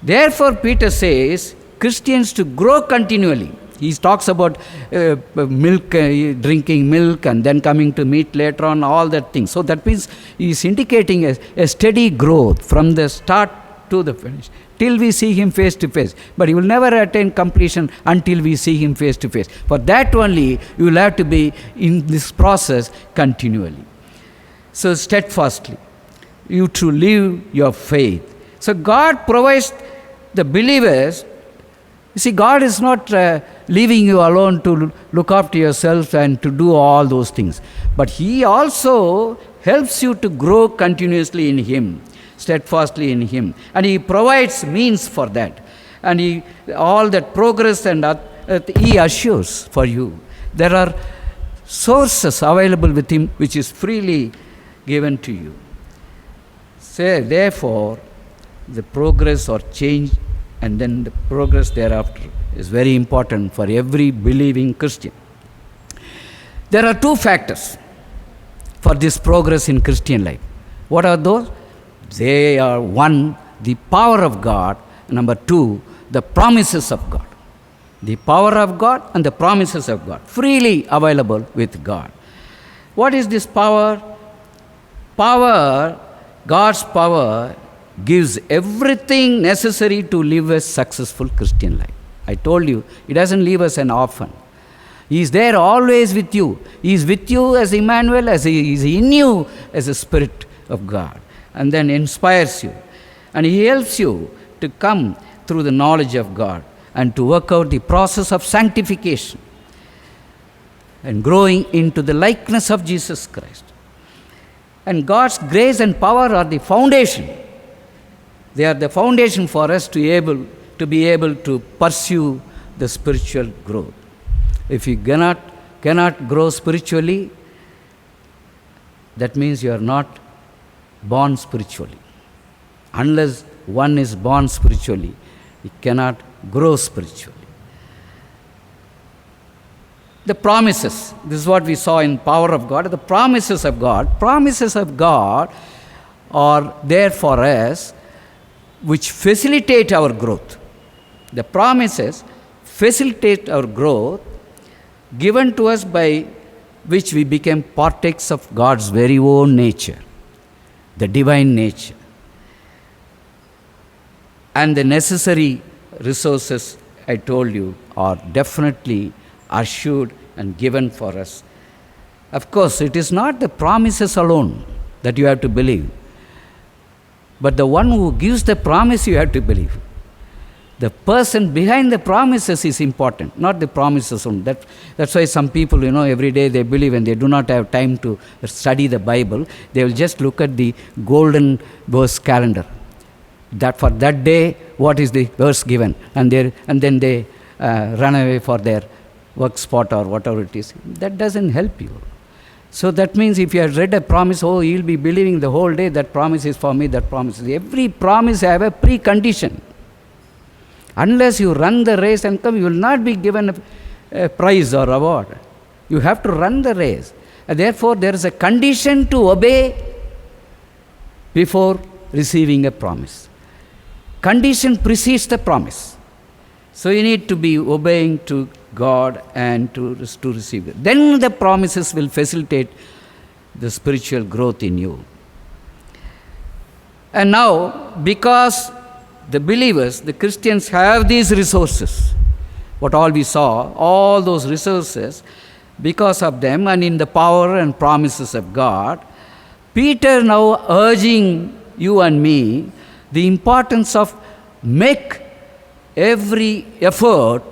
Therefore, Peter says, Christians to grow continually. He talks about milk, drinking milk and then coming to meat later on, all that things. So that means he is indicating a steady growth from the start to the finish, till we see him face to face. But he will never attain completion until we see him face to face. For that only, you will have to be in this process continually. So steadfastly, you to live your faith. So God provides the believers. You see, God is not leaving you alone to look after yourself and to do all those things. But He also helps you to grow continuously in Him, steadfastly in Him. And He provides means for that. And all that progress and He assures for you. There are sources available with Him which is freely given to you. Say, therefore, the progress or change and then the progress thereafter is very important for every believing Christian. There are two factors for this progress in Christian life. What are those? They are, one, the power of God. Number two, the promises of God. The power of God and the promises of God, freely available with God. What is this power? Power, God's power, gives everything necessary to live a successful Christian life. I told you, He doesn't leave us an orphan. He is there always with you. He is with you as Emmanuel, as He is in you as a Spirit of God. And then inspires you. And He helps you to come through the knowledge of God and to work out the process of sanctification and growing into the likeness of Jesus Christ. And God's grace and power are the foundation. They are the foundation for us to be able to pursue the spiritual growth. If you cannot grow spiritually, that means you are not born spiritually. Unless one is born spiritually, he cannot grow spiritually. The promises, this is what we saw in power of God. The promises of God are there for us, which facilitate our growth. The promises facilitate our growth, given to us by which we became partakers of God's very own nature, the divine nature. And the necessary resources, I told you, are definitely assured and given for us. Of course, it is not the promises alone that you have to believe, but the one who gives the promise you have to believe. The person behind the promises is important, not the promises only. That's why some people, every day they believe and they do not have time to study the Bible. They will just look at the golden verse calendar. That for that day, what is the verse given? And then they run away for their work spot or whatever it is. That doesn't help you. So that means if you have read a promise, you'll be believing the whole day, that promise is for me, that promise is. Every promise have a precondition. Unless you run the race and come, you will not be given a prize or award. You have to run the race. And therefore, there is a condition to obey before receiving a promise. condition precedes the promise. So you need to be obeying to God and to receive it. Then the promises will facilitate the spiritual growth in you. And now, because the believers, the Christians have these resources, what all we saw, all those resources, because of them and in the power and promises of God, Peter now urging you and me the importance of make every effort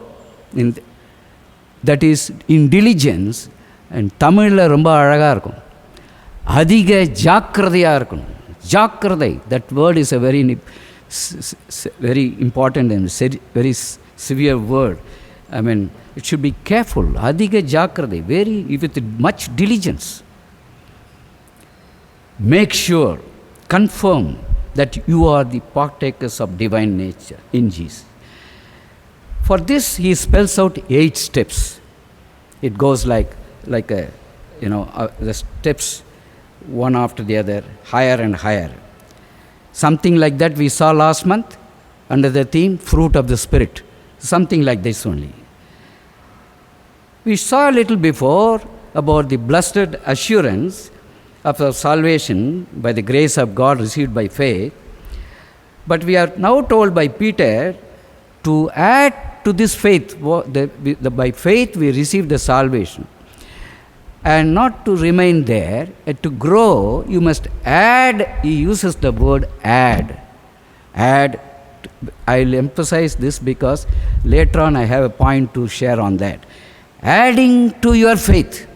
in that is in diligence. And தமிழில் ரொம்ப அழகாக இருக்கும், அதிக ஜாக்கிரதையாக இருக்கணும். ஜாக்கிரதை, that word is a very important and very severe word. I mean, it should be careful. அதிக ஜாக்கிரதை, with much diligence. Make sure, confirm that you are the partakers of divine nature in Jesus. For this, he spells out 8 steps. It goes like the steps one after the other, higher and higher. Something like that we saw last month under the theme, fruit of the Spirit. Something like this only. We saw a little before about the blessed assurance of our salvation by the grace of God received by faith. But we are now told by Peter to add to this faith, by faith we receive the salvation. And not to remain there, to grow, you must add. He uses the word add. Add. I'll emphasize this because later on I have a point to share on that. Adding to your faith.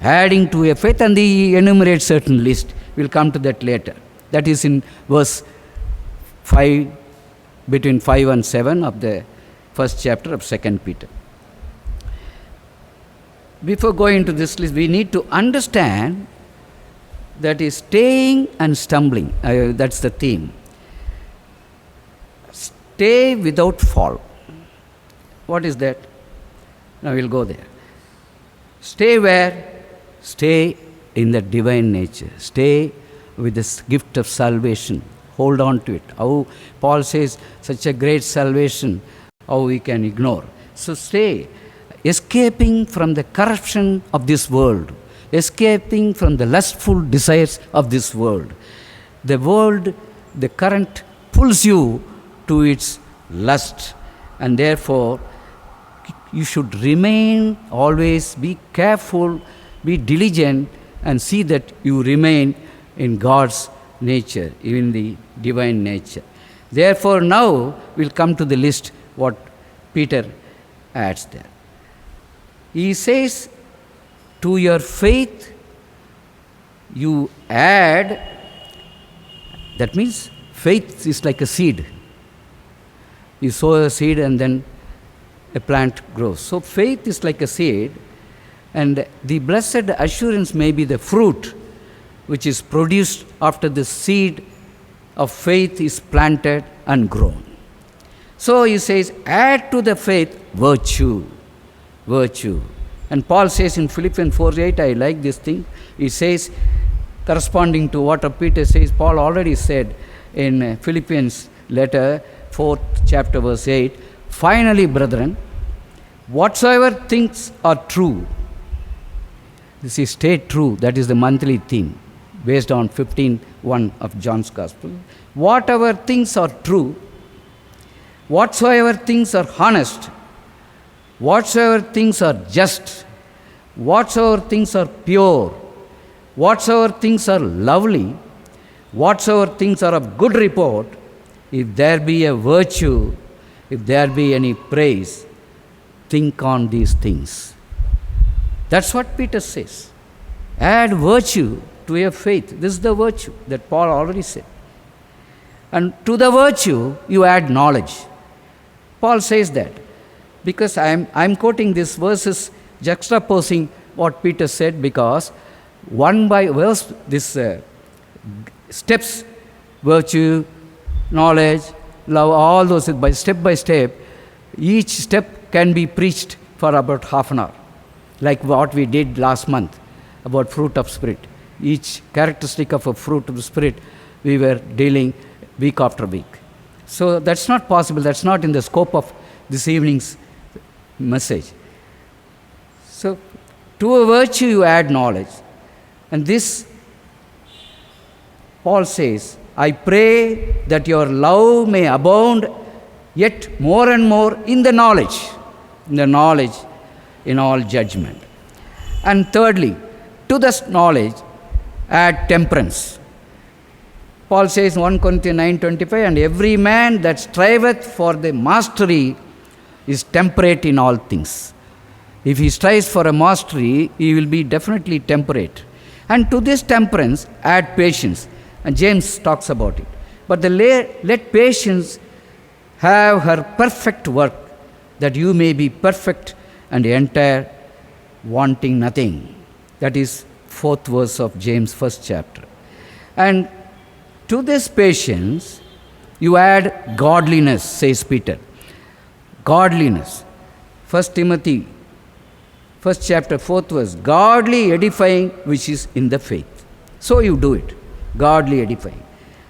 Adding to your faith, and he enumerates certain list. We'll come to that later. That is in verse 5, between 5 and 7 of the first chapter of 2 Peter. Before going to this list, we need to understand that is staying and stumbling. That's the theme. Stay without fall. What is that? Now we'll go there. Stay where? Stay in the divine nature. Stay with this gift of salvation. Hold on to it. How Paul says, such a great salvation, how we can ignore. So stay. Escaping from the corruption of this world, escaping from the lustful desires of this world. The world, the current pulls you to its lust, and therefore you should remain always, be careful, be diligent, and see that you remain in God's nature, in the divine nature. Therefore now we'll come to the list what Peter adds there. He says, to your faith you add, that means faith is like a seed. You sow a seed and then a plant grows. So faith is like a seed, and the blessed assurance may be the fruit which is produced after the seed of faith is planted and grown. So he says, add to the faith virtue. Virtue. And Paul says in Philippians 4:8, I like this thing. He says, corresponding to what Peter says, Paul already said in Philippians letter, 4th chapter, verse 8, finally, brethren, whatsoever things are true, this is stay true, that is the monthly theme, based on 15:1 of John's Gospel. Whatever things are true, whatsoever things are honest, whatsoever things are just, whatsoever things are pure, whatsoever things are lovely, whatsoever things are of good report, if there be a virtue, if there be any praise, think on these things. That's what Peter says. Add virtue to your faith. This is the virtue that Paul already said. And to the virtue, you add knowledge. Paul says that. Because I'm quoting these verses, juxtaposing what Peter said, because one by verse, this steps, virtue, knowledge, love, all those by step, each step can be preached for about half an hour, like what we did last month about fruit of Spirit. Each characteristic of a fruit of the Spirit we were dealing week after week. So that's not possible. That's not in the scope of this evening's message. So to a virtue you add knowledge. And this, Paul says, I pray that your love may abound yet more and more in the knowledge, in all judgment. And thirdly, to this knowledge add temperance. Paul says in 1 Corinthians 9:25, and every man that striveth for the mastery is temperate in all things. If he strives for a mastery, he will be definitely temperate. And to this temperance add patience. And James talks about it. But let patience have her perfect work, that you may be perfect and entire, wanting nothing. That is 4th verse of James 1st chapter. And to this patience you add godliness, says Peter. Godliness. 1 Timothy 1st chapter 4th verse. Godly edifying which is in the faith. So you do it. Godly edifying.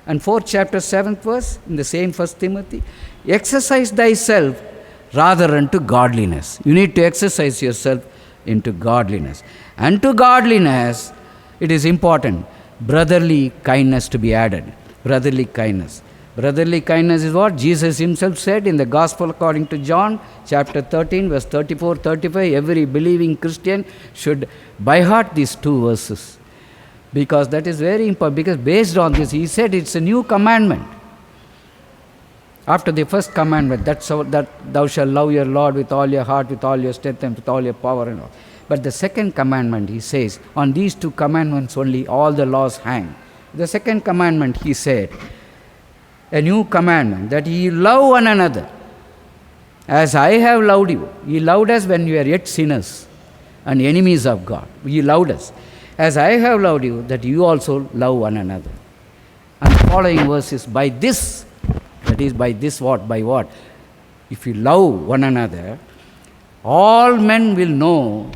And 4th chapter 7th verse in the same 1 Timothy. Exercise thyself rather unto godliness. You need to exercise yourself into godliness. And to godliness, it is important, brotherly kindness to be added. Brotherly kindness. Brotherly kindness is what Jesus himself said in the Gospel according to John, chapter 13, verse 34-35. Every believing Christian should by heart these two verses. Because that is very important. Because based on this, he said it's a new commandment. After the first commandment, that thou shalt love your Lord with all your heart, with all your strength, and with all your power and all. But the second commandment, he says, on these two commandments only all the laws hang. The second commandment, he said, a new commandment, that ye love one another as I have loved you. Ye loved us when we were yet sinners and enemies of God. Ye loved us. As I have loved you, that you also love one another. And the following verse is, by this, that is by this what? By what? If you love one another, all men will know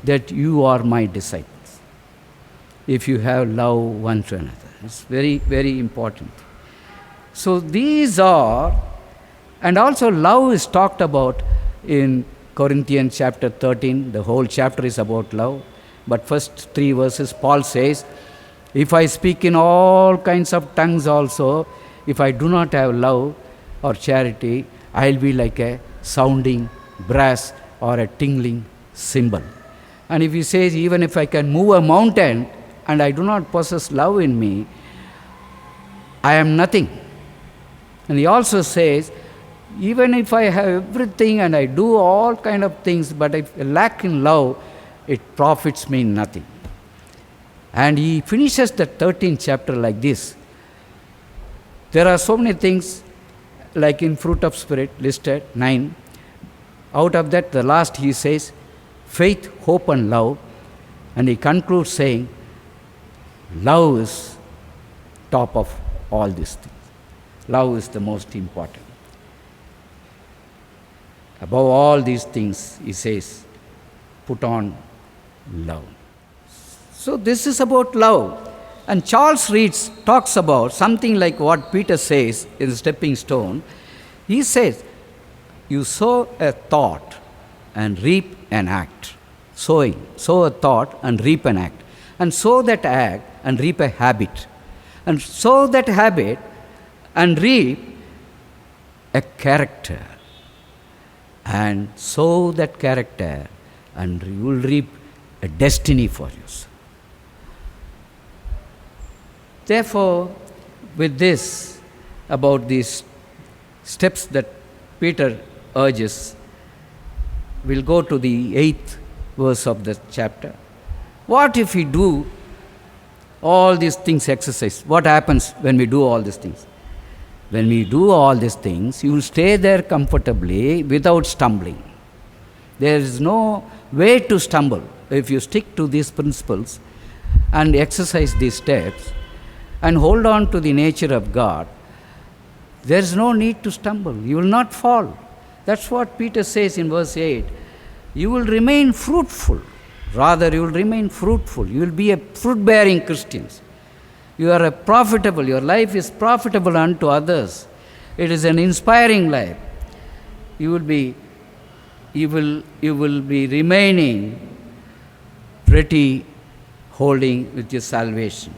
that you are my disciples. If you have love one to another. It's very, very important. So these are, and also love is talked about in Corinthians chapter 13. The whole chapter is about love. But first 3 verses, Paul says, if I speak in all kinds of tongues also, if I do not have love or charity, I'll be like a sounding brass or a tingling cymbal. And if he says, even if I can move a mountain and I do not possess love in me, I am nothing. And he also says, even if I have everything and I do all kind of things, but if I lack in love, it profits me nothing. And he finishes the 13th chapter like this. There are so many things, like in fruit of spirit listed, 9. Out of that, the last he says, faith, hope and love. And he concludes saying, love is top of all these things. Love is the most important. Above all these things, he says, put on love. So this is about love. And Charles Reed talks about something like what Peter says in the Stepping Stone. He says, you sow a thought and reap an act. Sowing. Sow a thought and reap an act. And sow that act and reap a habit. And sow that habit and reap a character. And sow that character and you will reap a destiny for yourself. Therefore, with this, about these steps that Peter urges, we'll go to the 8th verse of the chapter. What if we do all these things exercise? What happens when we do all these things? When we do all these things, you will stay there comfortably without stumbling. There is no way to stumble. If you stick to these principles and exercise these steps and hold on to the nature of God, there is no need to stumble. You will not fall. That's what Peter says in verse 8. You will remain fruitful. Rather, you will remain fruitful. You will be a fruit-bearing Christian. You are a profitable. Your life is profitable unto others. It is an inspiring life. You will be remaining pretty holding with your salvation.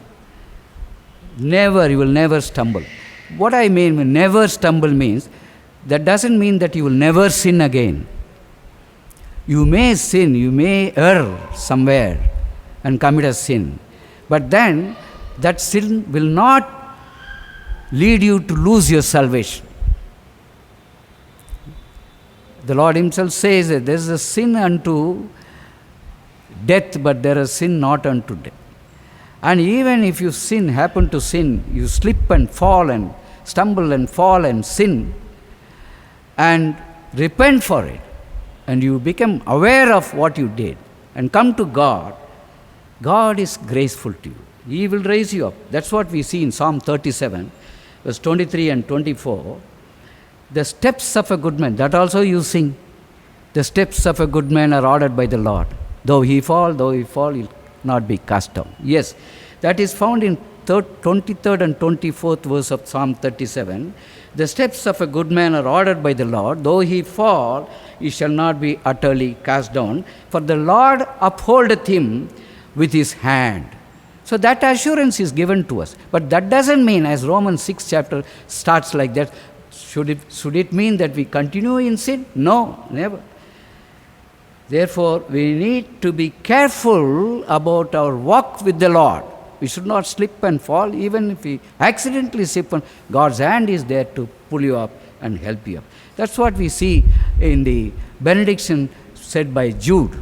You will never stumble. What I mean when never stumble means, that doesn't mean that you will never sin again. You may sin, you may err somewhere and commit a sin. But then that sin will not lead you to lose your salvation. The Lord Himself says that there is a sin unto death, but there is sin not unto death. And even if you happen to sin, you slip and fall and stumble and fall and sin and repent for it, and you become aware of what you did and come to God, God is graceful to you. He will raise you up. That's what we see in Psalm 37, verse 23 and 24. The steps of a good man, that also you sing. The steps of a good man are ordered by the Lord. Though he fall, he'll not be cast down. Yes, that is found in 23rd and 24th verse of Psalm 37. The steps of a good man are ordered by the Lord. Though he fall, he shall not be utterly cast down. For the Lord upholdeth him with his hand. So that assurance is given to us. But that doesn't mean, as Romans 6 chapter starts like that, should it mean that we continue in sin? No, never. Therefore, we need to be careful about our walk with the Lord. We should not slip and fall. Even if we accidentally slip, God's hand is there to pull you up and help you up. That's what we see in the benediction said by Jude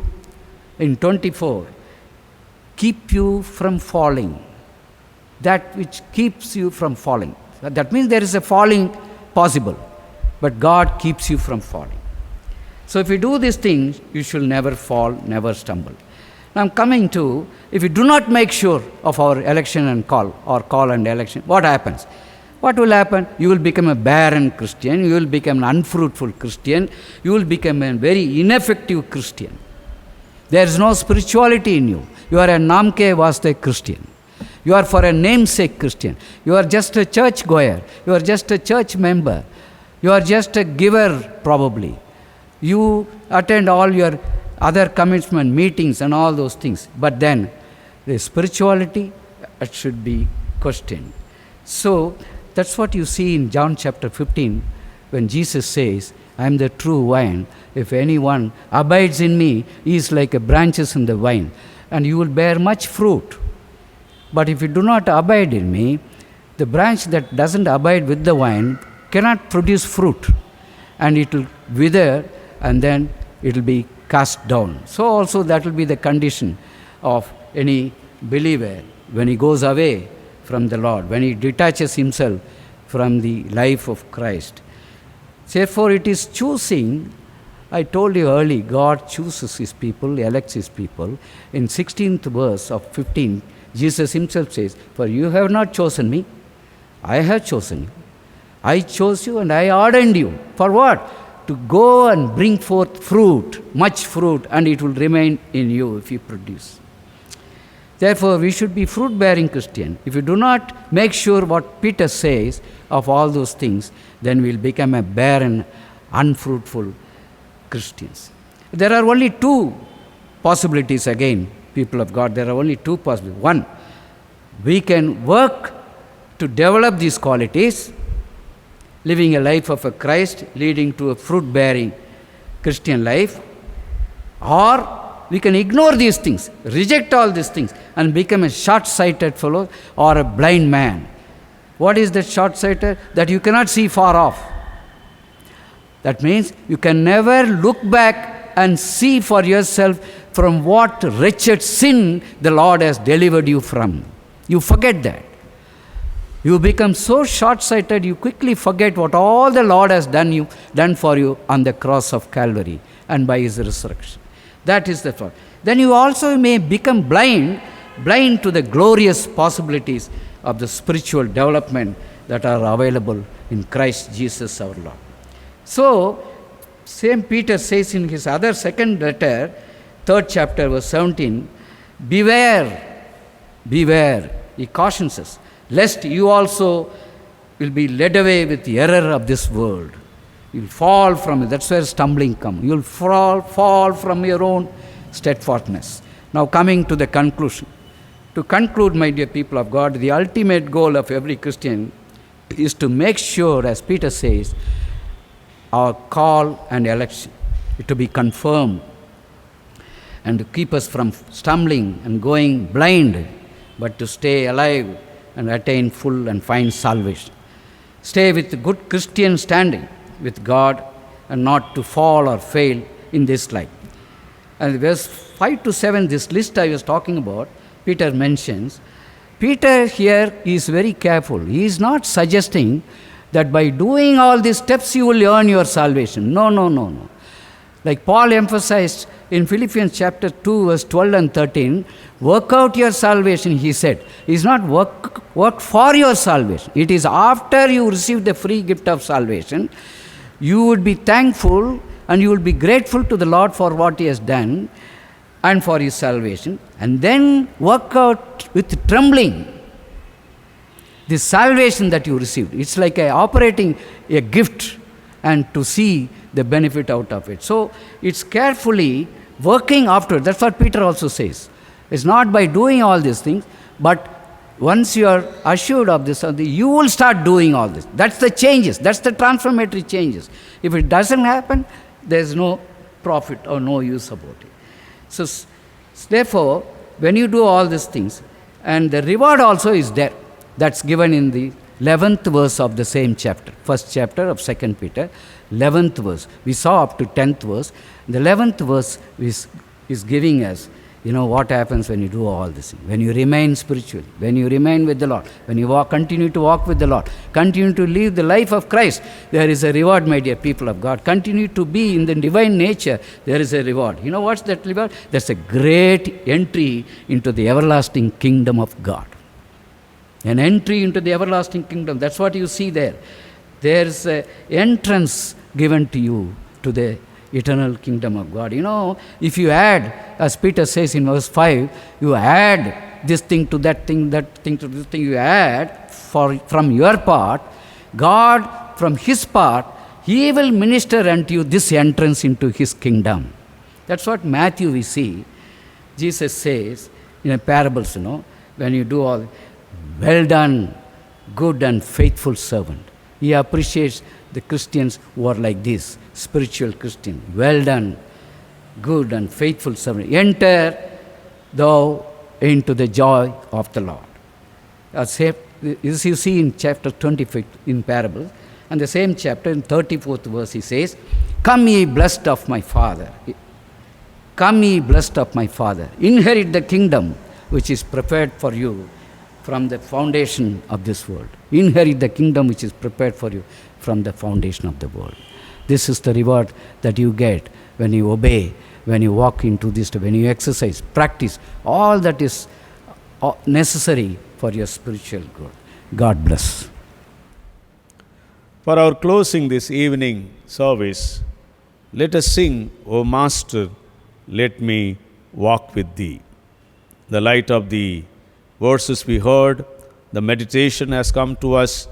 in 24. Keep you from falling. That which keeps you from falling. That means there is a falling possible, but God keeps you from falling. So if you do these things, you shall never fall, never stumble. Now I'm coming to, if you do not make sure of our election and call, or call and election, what happens? What will happen? You will become a barren Christian, you will become an unfruitful Christian, you will become a very ineffective Christian. There is no spirituality in you. You are a namke vaste Christian. You are for a namesake Christian. You are just a church goer. You are just a church member. You are just a giver probably. You attend all your other commitment meetings and all those things. But then the spirituality, it should be questioned. So that's what you see in John chapter 15 when Jesus says, I am the true vine. If anyone abides in me, he is like a branches in the vine, and you will bear much fruit. But if you do not abide in me, the branch that doesn't abide with the vine cannot produce fruit, and it will wither, and then it will be cast down. So also that will be the condition of any believer when he goes away from the Lord, when he detaches himself from the life of Christ. Therefore it is choosing. I told you early, God chooses His people, elects His people. In 16th verse of 15, Jesus Himself says, for you have not chosen me, I have chosen you. I chose you and I ordained you. For what? To go and bring forth fruit, much fruit, and it will remain in you if you produce. Therefore, we should be fruit-bearing Christian. If you do not make sure what Peter says of all those things, then we will become a barren, unfruitful Christians. There are only two possibilities again, people of God. There are only two possibilities. One, we can work to develop these qualities, living a life of a Christ, leading to a fruit-bearing Christian life, or we can ignore these things, reject all these things, and become a short-sighted fellow or a blind man. What is that short-sighted? That you cannot see far off. That means you can never look back and see for yourself from what wretched sin the Lord has delivered you from. You forget that. You become so short-sighted, you quickly forget what all the Lord has done for you on the cross of Calvary and by His resurrection. That is the thought. Then you also may become blind to the glorious possibilities of the spiritual development that are available in Christ Jesus our Lord. So, St. Peter says in his other second letter, 3rd chapter, verse 17, beware, he cautions us, lest you also will be led away with the error of this world. You'll fall from it. That's where stumbling comes. You'll fall from your own steadfastness. Now coming to the conclusion. To conclude, my dear people of God, the ultimate goal of every Christian is to make sure, as Peter says, our call and election to be confirmed and to keep us from stumbling and going blind, but to stay alive and attain full and fine salvation. Stay with good Christian standing with God and not to fall or fail in this life. And verse 5 to 7, this list I was talking about, Peter mentions. Peter here is very careful. He is not suggesting that by doing all these steps you will earn your salvation. No. Like Paul emphasized in Philippians chapter 2, verse 12 and 13, work out your salvation, he said. It is not work for your salvation. It is after you receive the free gift of salvation, you would be thankful and you will be grateful to the Lord for what he has done and for his salvation, and then work out with trembling the salvation that you received. It's like operating a gift and to see the benefit out of it. So it's carefully working after. That's what Peter also says. It's not by doing all these things, but once you are assured of this, you will start doing all this. That's the changes. That's the transformatory changes. If it doesn't happen, there's no profit or no use about it. So therefore, when you do all these things, and the reward also is there, that's given in the 11th verse of the same chapter, first chapter of 2 Peter, 11th verse. We saw up to 10th verse. The 11th verse is giving us, what happens when you do all this. When you remain spiritual, when you remain with the Lord, when you continue to walk with the Lord, continue to live the life of Christ, there is a reward, my dear people of God. Continue to be in the divine nature, there is a reward. You know what's that reward? That's a great entry into the everlasting kingdom of God. An entry into the everlasting kingdom. That's what you see there. There's an entrance given to you to the eternal kingdom of God. If you add, as Peter says in verse 5, you add this thing to that thing to this thing, you add from your part, God from his part, he will minister unto you this entrance into his kingdom. That's what Matthew we see. Jesus says in a parables, when you do all, well done, good and faithful servant. He appreciates the Christians who are like this, spiritual Christian. Well done, good and faithful servant. Enter thou into the joy of the Lord. As you see in chapter 25 in parables, and the same chapter in 34th verse he says, come ye blessed of my Father. Come ye blessed of my Father. Inherit the kingdom which is prepared for you from the foundation of this world. Inherit the kingdom which is prepared for you from the foundation of the world. This is the reward that you get when you obey, when you walk into this, when you exercise, practice, all that is necessary for your spiritual growth. God bless. For our closing this evening service, let us sing, O Master, let me walk with thee. The light of the verses we heard, the meditation has come to us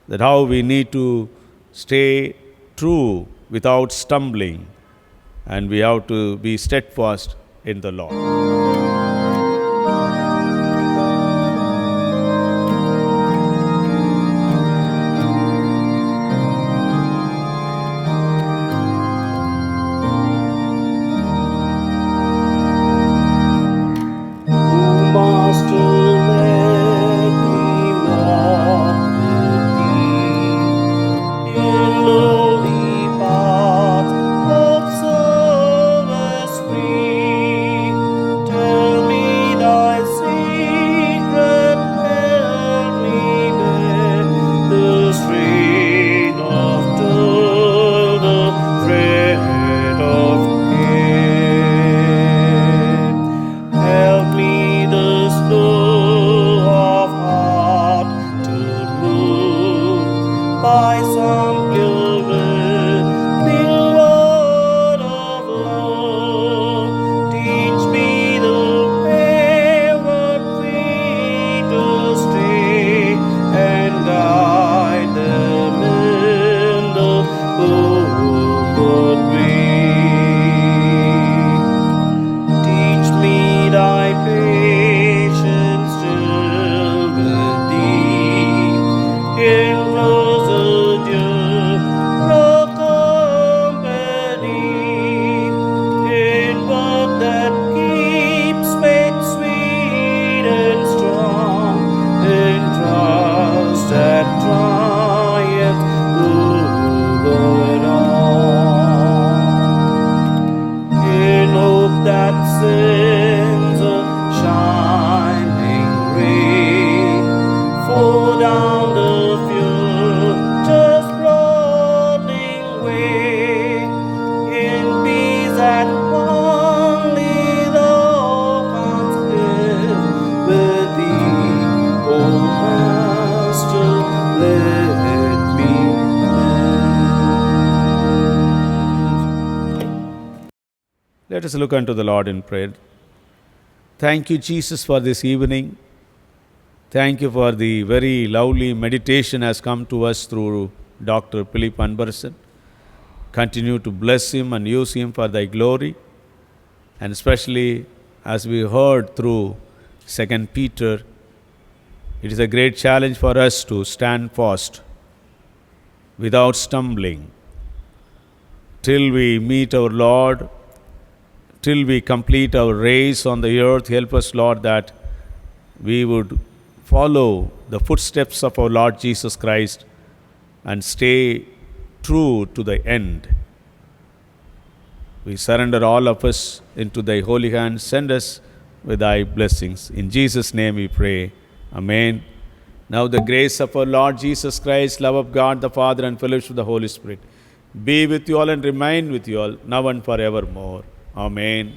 that how we need to stay true without stumbling, and we have to be steadfast in the Lord. Of service free, Let us look unto the Lord in prayer. Thank you, Jesus, for this evening. Thank you for the very lovely meditation has come to us through Dr. Philip Anbarson. Continue to bless him and use him for thy glory. And especially as we heard through 2 Peter, it is a great challenge for us to stand fast without stumbling till we meet our Lord, till we complete our race on the earth. Help us, Lord, that we would follow the footsteps of our Lord Jesus Christ and stay true to the end. We surrender all of us into thy holy hands. Send us with thy blessings. In Jesus' name we pray. Amen. Now the grace of our Lord Jesus Christ, love of God the Father, and fellowship of the Holy Spirit be with you all and remain with you all now and forevermore. Amen.